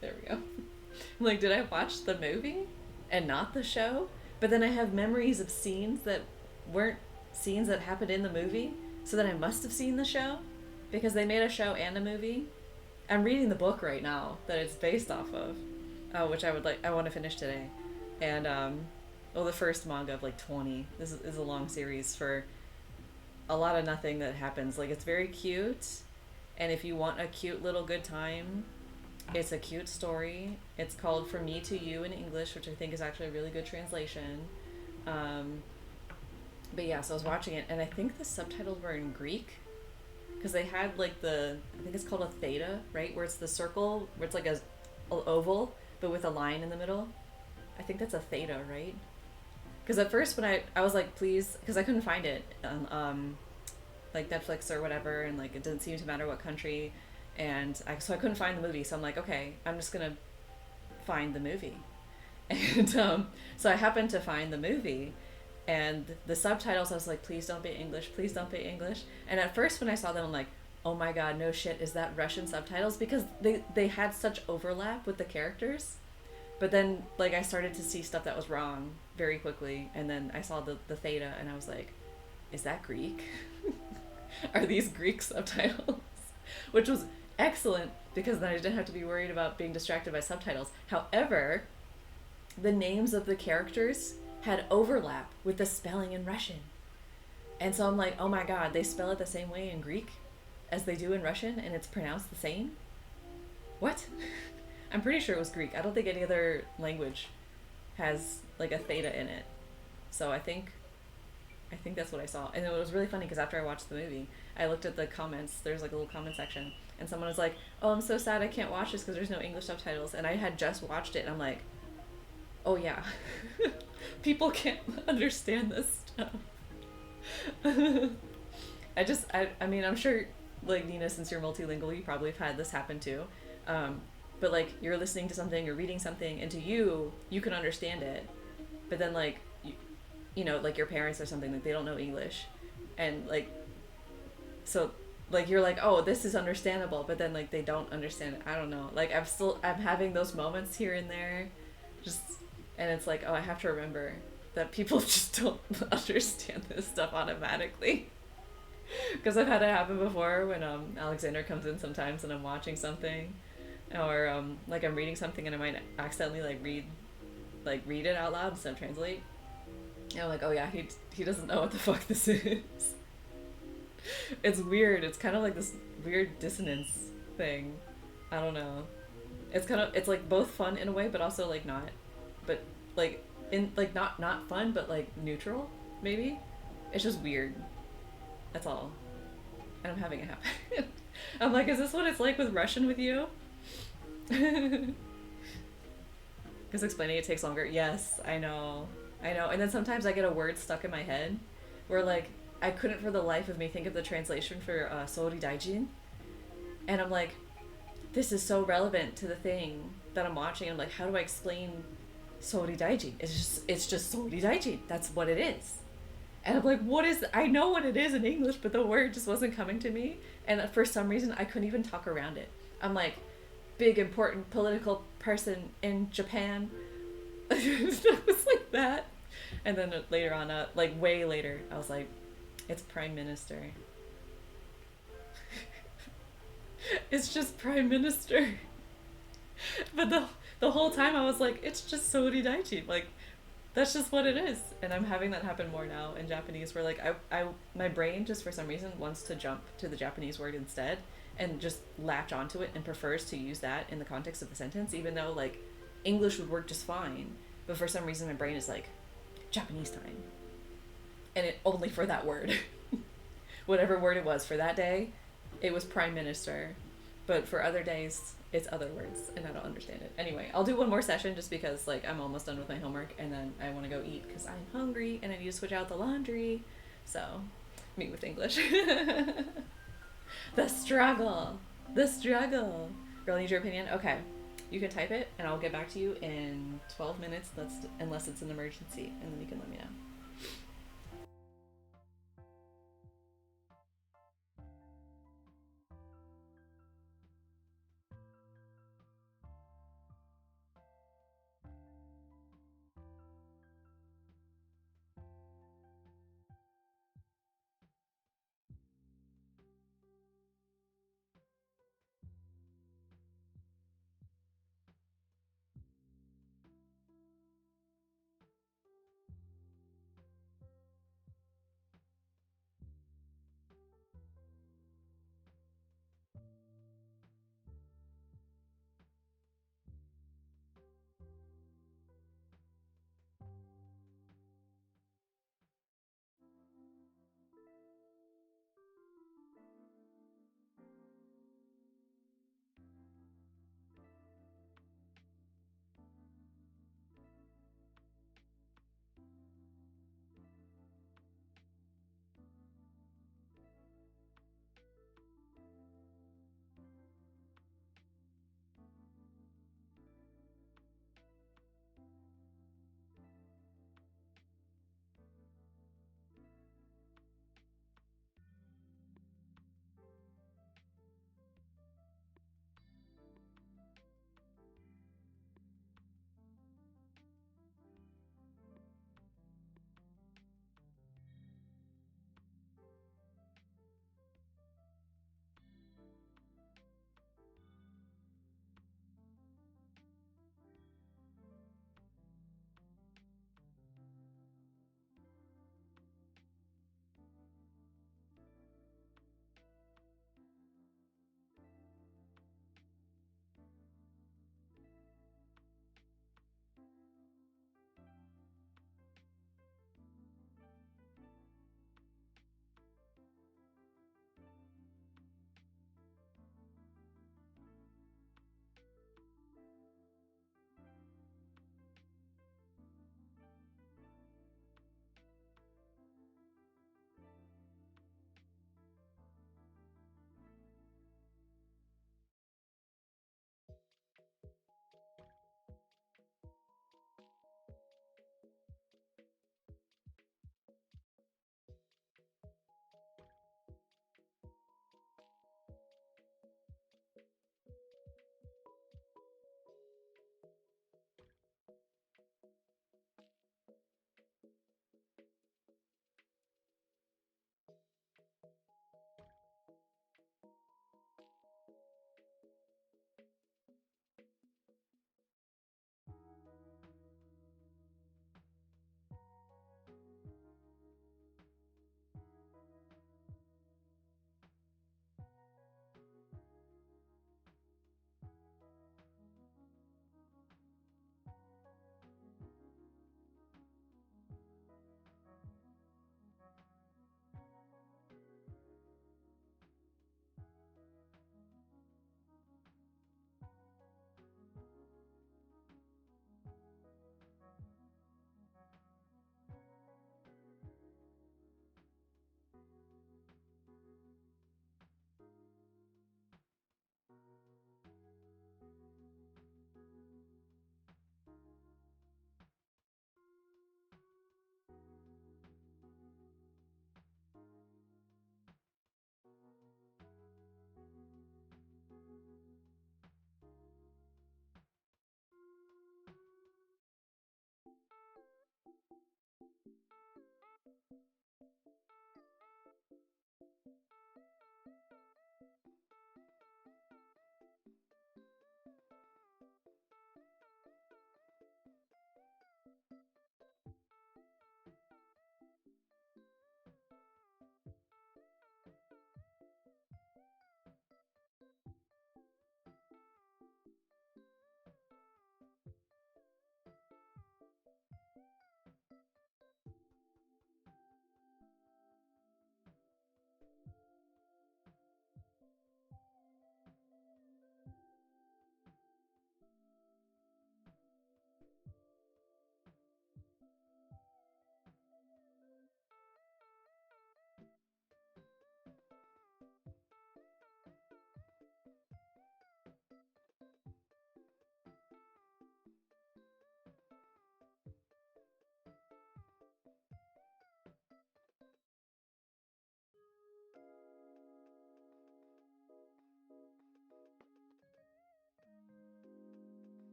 Speaker 1: There we go. I'm like, did I watch the movie and not the show? But then I have memories of scenes that weren't scenes that happened in the movie, so then I must have seen the show, because they made a show and a movie. I'm reading the book right now that it's based off of, which I want to finish today. And the first manga of like 20. This is a long series for a lot of nothing that happens. Like, it's very cute, and if you want a cute little good time, it's a cute story. It's called From Me to You in English, which I think is actually a really good translation. But yeah, so I was watching it, and I think the subtitles were in Greek, because they had like I think it's called a theta, right? Where it's the circle, where it's like a oval, but with a line in the middle. I think that's a theta, right? Because at first when I was like, please, because I couldn't find it on like Netflix or whatever, and like it didn't seem to matter what country, and so I couldn't find the movie, so I'm like, okay, I'm just gonna find the movie. And so I happened to find the movie, and the subtitles, I was like, please don't be English, please don't be English. And at first when I saw them, I'm like, oh my god, no shit, is that Russian subtitles? Because they had such overlap with the characters. But then like I started to see stuff that was wrong very quickly, and then I saw the theta, and I was like, is that Greek? Are these Greek subtitles? Which was excellent, because then I didn't have to be worried about being distracted by subtitles. However, the names of the characters had overlap with the spelling in Russian. And so I'm like, oh my god, they spell it the same way in Greek as they do in Russian, and it's pronounced the same? What? I'm pretty sure it was Greek. I don't think any other language has like a theta in it. So I think I think that's what I saw. And it was really funny because after I watched the movie, I looked at the comments. There's like a little comment section, and someone was like, "Oh, I'm so sad I can't watch this because there's no English subtitles." And I had just watched it, and I'm like, "Oh yeah, people can't understand this stuff." I mean, I'm sure, like Nina, since you're multilingual, you probably have had this happen too. But like you're listening to something or reading something, and to you, you can understand it, but then like you know, like your parents or something, like they don't know English, and like so like you're like, oh, this is understandable, but then like they don't understand it. I don't know. Like I'm having those moments here and there, just and it's like, oh, I have to remember that people just don't understand this stuff automatically. Because I've had it happen before when Alexander comes in sometimes and I'm watching something, or like I'm reading something and I might accidentally read it out loud instead of translate. And I'm like, oh yeah, he doesn't know what the fuck this is. It's weird. It's kind of like this weird dissonance thing. I don't know. It's like both fun in a way, but also like not. But like in like not fun, but like neutral maybe. It's just weird. That's all. And I'm having it happen. I'm like, is this what it's like with Russian with you? Because explaining it takes longer. Yes, I know. I know. And then sometimes I get a word stuck in my head where, like, I couldn't for the life of me think of the translation for Sori Daijin. And I'm like, this is so relevant to the thing that I'm watching. I'm like, how do I explain Sori Daijin? It's just Sori Daijin. That's what it is. And I'm like, what is, I know what it is in English, but the word just wasn't coming to me. And for some reason, I couldn't even talk around it. I'm like, big, important political person in Japan. It was like that. And then later on, like way later, I was like, it's Prime Minister. It's just Prime Minister. But the whole time I was like, it's just Sori Daichi. Like, that's just what it is. And I'm having that happen more now in Japanese where like my brain just for some reason wants to jump to the Japanese word instead and just latch onto it and prefers to use that in the context of the sentence, even though like English would work just fine. But for some reason my brain is like, Japanese time. And it only for that word. Whatever word it was for that day, it was Prime Minister. But for other days, it's other words, and I don't understand it. Anyway, I'll do one more session just because like I'm almost done with my homework, and then I want to go eat because I'm hungry and I need to switch out the laundry. So, meet with English. The struggle. The struggle. Girl, need your opinion? Okay. You can type it, and I'll get back to you in 12 minutes, unless it's an emergency, and then you can let me know.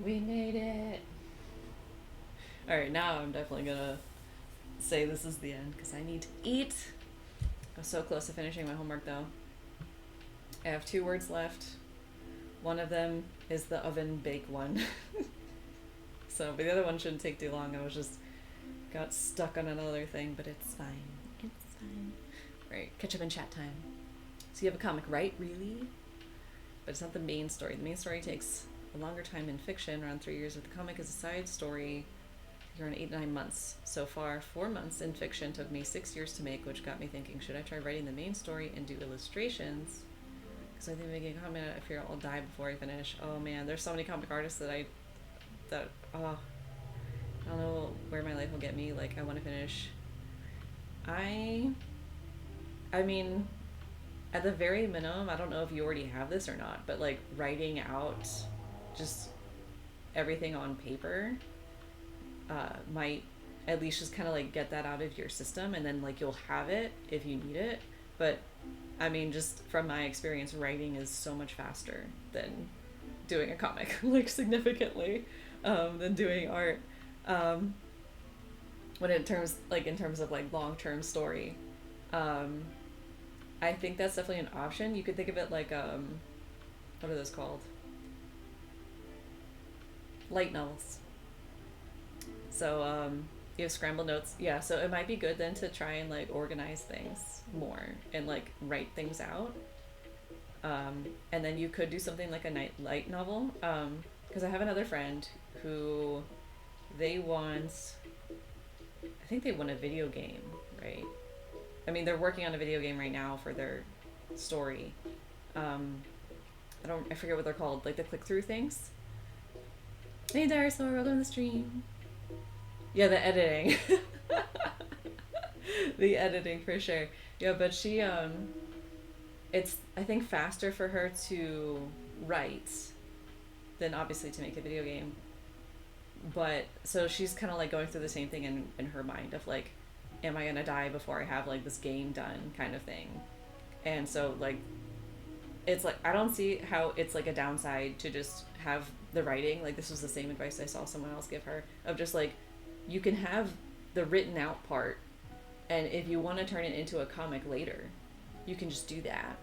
Speaker 1: We made it. All right, now I'm definitely gonna say this is the end because I need to eat. I'm so close to finishing my homework though. I have 2 words left. One of them is the oven bake one. So, but the other one shouldn't take too long. I was just got stuck on another thing, but it's fine. It's fine. Right, catch up and chat time. So you have a comic, right? Really? But it's not the main story. The main story takes a longer time in fiction, around 3 years, but the comic is a side story. You're on 8 to 9 months. So far, 4 months in fiction took me 6 years to make, which got me thinking, should I try writing the main story and do illustrations? Because I think making a comic, I fear I'll die before I finish. Oh man, there's so many comic artists I don't know where my life will get me. Like, I want to finish. I mean, at the very minimum, I don't know if you already have this or not, but like writing out just everything on paper might at least just kind of like get that out of your system, and then like you'll have it if you need it. But I mean, just from my experience, writing is so much faster than doing a comic, like significantly, than doing art. When in terms of like long-term story, I think that's definitely an option. You could think of it like what are those called? Light novels. So you have scrambled notes. Yeah, so it might be good then to try and like organize things more and like write things out. And then you could do something like a light novel. Because I have another friend who I think they won a video game, right? I mean, they're working on a video game right now for their story. I forget what they're called, like the click-through things. Hey there, so welcome to the stream. Yeah, the editing. The editing for sure. Yeah, but she it's I think faster for her to write than obviously to make a video game. But so she's kind of like going through the same thing in her mind of like, am I gonna die before I have like this game done kind of thing. And so like it's like I don't see how it's like a downside to just have the writing. Like, this was the same advice I saw someone else give her, of just like, you can have the written out part, and if you want to turn it into a comic later, you can just do that.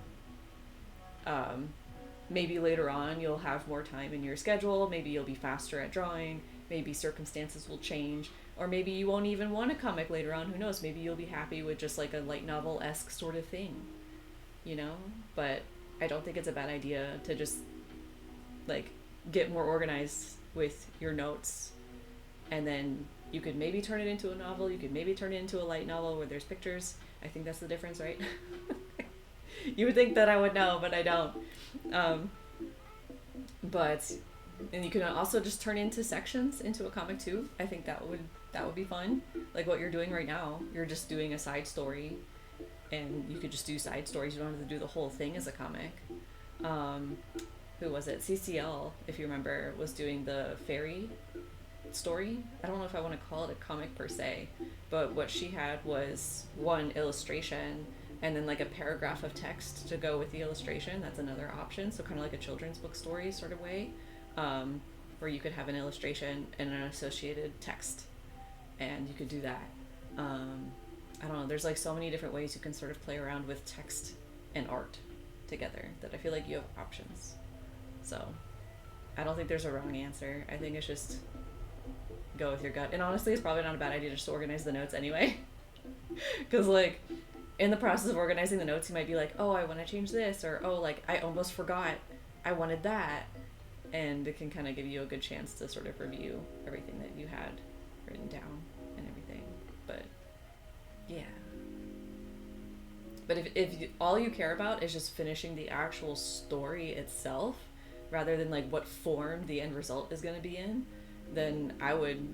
Speaker 1: Maybe later on you'll have more time in your schedule, maybe you'll be faster at drawing, maybe circumstances will change, or maybe you won't even want a comic later on, who knows, maybe you'll be happy with just like a light novel-esque sort of thing, you know? But I don't think it's a bad idea to just like get more organized with your notes, and then you could maybe turn it into a novel, you could maybe turn it into a light novel where there's pictures. I think that's the difference, right? You would think that I would know, but I don't. And you can also just turn into sections into a comic too. I think that would be fun. Like what you're doing right now, you're just doing a side story, and you could just do side stories. You don't have to do the whole thing as a comic. Who was it? CCL, if you remember, was doing the fairy story. I don't know if I want to call it a comic per se, but what she had was one illustration and then like a paragraph of text to go with the illustration. That's another option. So kind of like a children's book story sort of way, where you could have an illustration and an associated text, and you could do that. I don't know, there's like so many different ways you can sort of play around with text and art together that I feel like you have options. So I don't think there's a wrong answer. I think it's just go with your gut. And honestly, it's probably not a bad idea just to organize the notes anyway. Because like in the process of organizing the notes, you might be like, oh, I want to change this, or oh, like I almost forgot I wanted that. And it can kind of give you a good chance to sort of review everything that you had written down and everything. But yeah. But if all you care about is just finishing the actual story itself, rather than like what form the end result is going to be in, then I would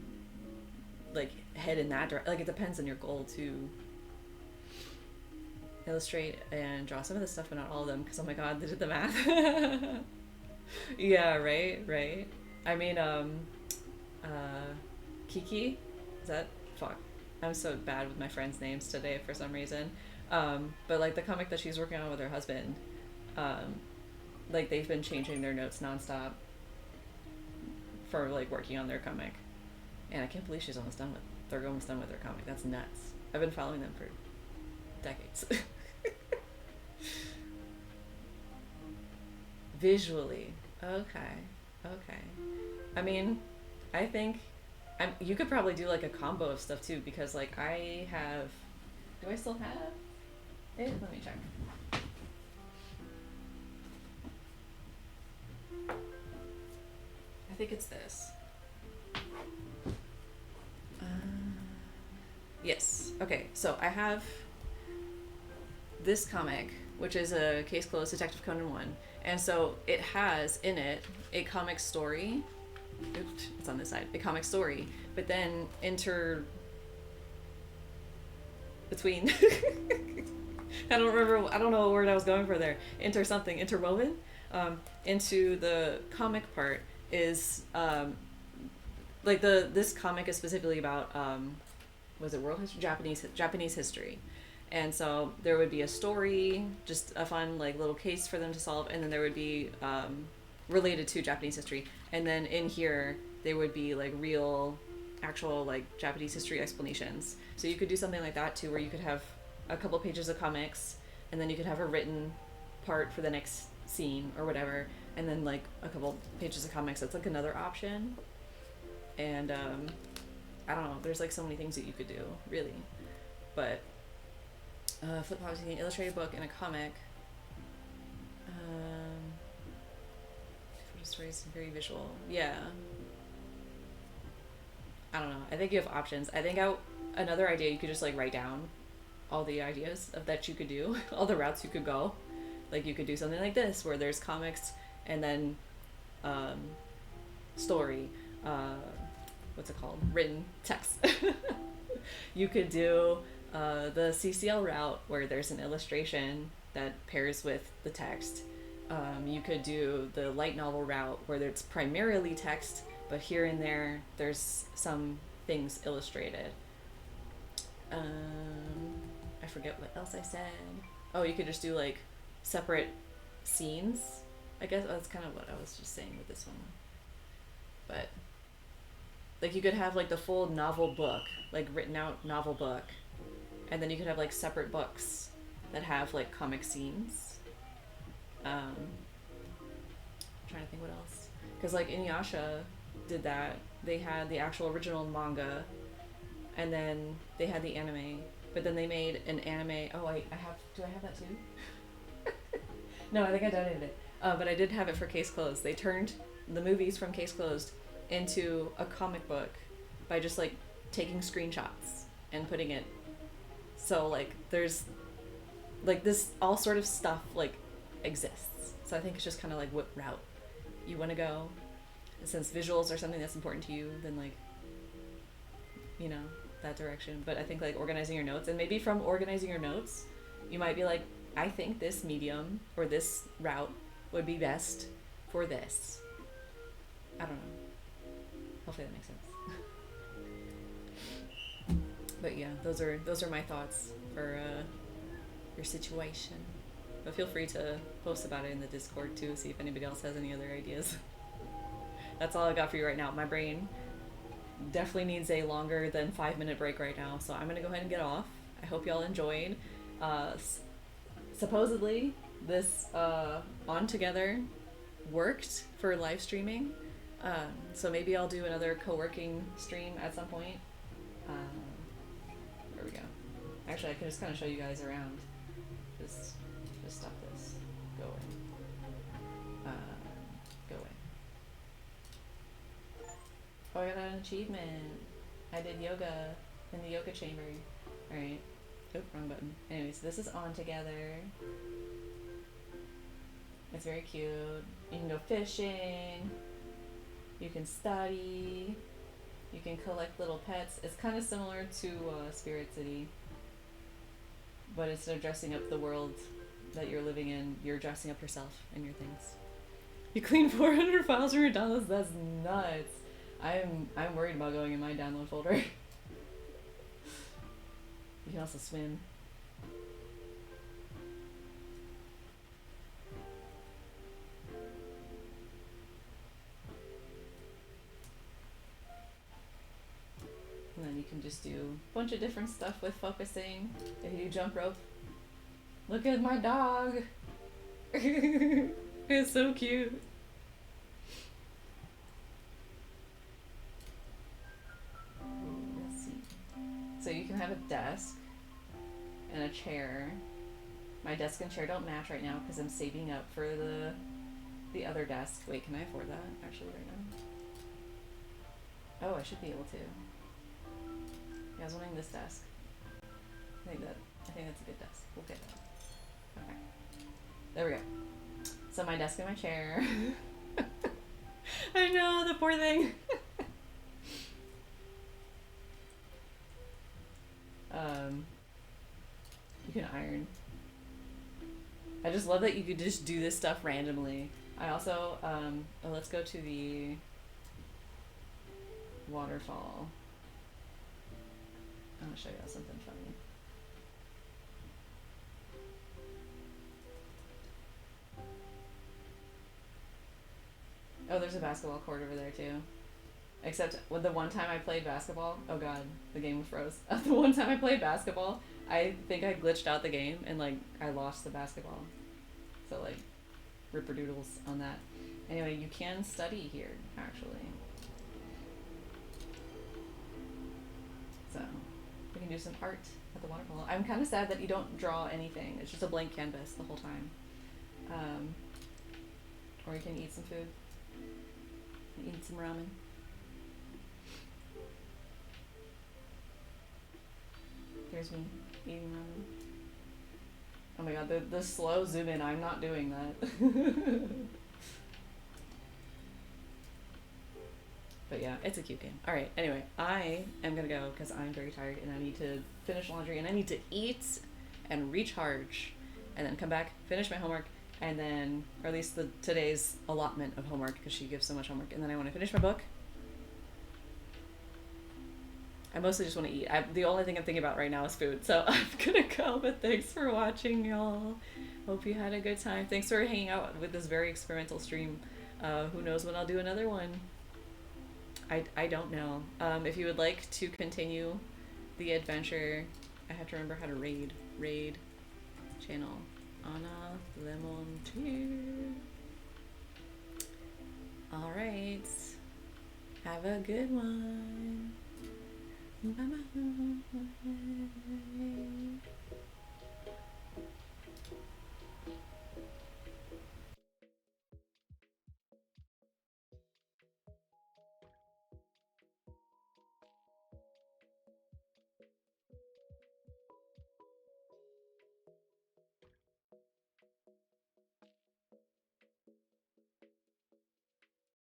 Speaker 1: like head in that direction. Like, it depends on your goal to illustrate and draw some of the stuff, but not all of them, because oh my god, they did the math. Yeah, right. I mean, Kiki, is that, fuck, I'm so bad with my friends' names today for some reason. But like the comic that she's working on with her husband, like they've been changing their notes nonstop for like working on their comic. And I can't believe they're almost done with their comic. That's nuts. I've been following them for decades. Visually. Okay. Okay. I mean, I think you could probably do like a combo of stuff too, because like I have. Do I still have it? Let me check. I think it's this. Yes. Okay. So I have this comic, which is a Case Closed Detective Conan 1, and so it has in it a comic story. Oops, it's on this side. A comic story, but then between I don't know what word I was going for there. Interwoven into the comic part is like this comic is specifically about was it world history, Japanese history. And so there would be a story, just a fun like little case for them to solve, and then there would be related to Japanese history, and then in here there would be like real actual like Japanese history explanations. So you could do something like that too, where you could have a couple pages of comics, and then you could have a written part for the next scene or whatever, and then like a couple pages of comics. That's like another option. And I don't know, there's like so many things that you could do, really. But flip policy, an illustrated book and a comic. Stories very visual. Yeah. I don't know. I think you have options. I think another idea, you could just like write down all the ideas that you could do, all the routes you could go. Like you could do something like this, where there's comics and then story. What's it called? Written text. You could do the CCL route, where there's an illustration that pairs with the text. You could do the light novel route, where it's primarily text, but here and there there's some things illustrated. I forget what else I said. Oh, you could just do like separate scenes. I guess that's kind of what I was just saying with this one. But like you could have like the full novel book, like written out novel book, and then you could have like separate books that have like comic scenes. I'm trying to think what else, because like Inuyasha did that. They had the actual original manga, and then they had the anime, but then they made an anime. Oh, do I have that too? No, I think I donated it. But I did have it for Case Closed. They turned the movies from Case Closed into a comic book by just like taking screenshots and putting it. So like there's like this all sort of stuff like exists. So I think it's just kind of like what route you want to go. And since visuals are something that's important to you, then like, you know, that direction. But I think like organizing your notes, and maybe from organizing your notes, you might be like, I think this medium or this route would be best for this. I don't know. Hopefully that makes sense. But yeah, those are my thoughts for your situation. But feel free to post about it in the Discord too, see if anybody else has any other ideas. That's all I got for you right now. My brain definitely needs a longer than 5-minute break right now, so I'm gonna go ahead and get off. I hope y'all enjoyed. Supposedly this On Together worked for live streaming, so maybe I'll do another co-working stream at some point. There we go. Actually, I can just kind of show you guys around. Just stop this. Go away. Go away. Oh, I got an achievement. I did yoga in the yoga chamber. Alright. Oh, wrong button. Anyways, this is On Together. It's very cute. You can go fishing. You can study. You can collect little pets. It's kind of similar to Spirit City. But instead of dressing up the world that you're living in, you're dressing up yourself and your things. You clean 400 files from your downloads? That's nuts. I'm worried about going in my download folder. You can also swim. can just do a bunch of different stuff with focusing. If you do jump rope, look at my dog. It's so cute. Let's see. So you can have a desk and a chair. My desk and chair don't match right now because I'm saving up for the other desk. Wait, can I afford that actually right now? Oh, I should be able to. Yeah, I was wanting this desk. I think that's a good desk. We'll get that. Okay. There we go. So my desk and my chair. I know, the poor thing. You can iron. I just love that you could just do this stuff randomly. I also, oh, let's go to the waterfall. I'm gonna show you something funny. Oh, there's a basketball court over there too. Except with the one time I played basketball, oh god, the game froze. The one time I played basketball, I think I glitched out the game and like I lost the basketball. So like, ripperdoodles on that. Anyway, you can study here actually. So we can do some art at the waterfall. I'm kind of sad that you don't draw anything. It's just a blank canvas the whole time. Or you can eat some food. Eat some ramen. Here's me eating ramen. Oh my god, the slow zoom in, I'm not doing that. But yeah, it's a cute game. Alright, anyway, I am gonna go because I'm very tired and I need to finish laundry and I need to eat and recharge and then come back, finish my homework, and then, or at least today's allotment of homework because she gives so much homework, and then I want to finish my book. I mostly just want to eat. The only thing I'm thinking about right now is food, so I'm gonna go, but thanks for watching, y'all. Hope you had a good time. Thanks for hanging out with this very experimental stream. Who knows when I'll do another one. I don't know. If you would like to continue the adventure, I have to remember how to raid channel. Anna Lemon Tea. Alright. Have a good one. Bye bye.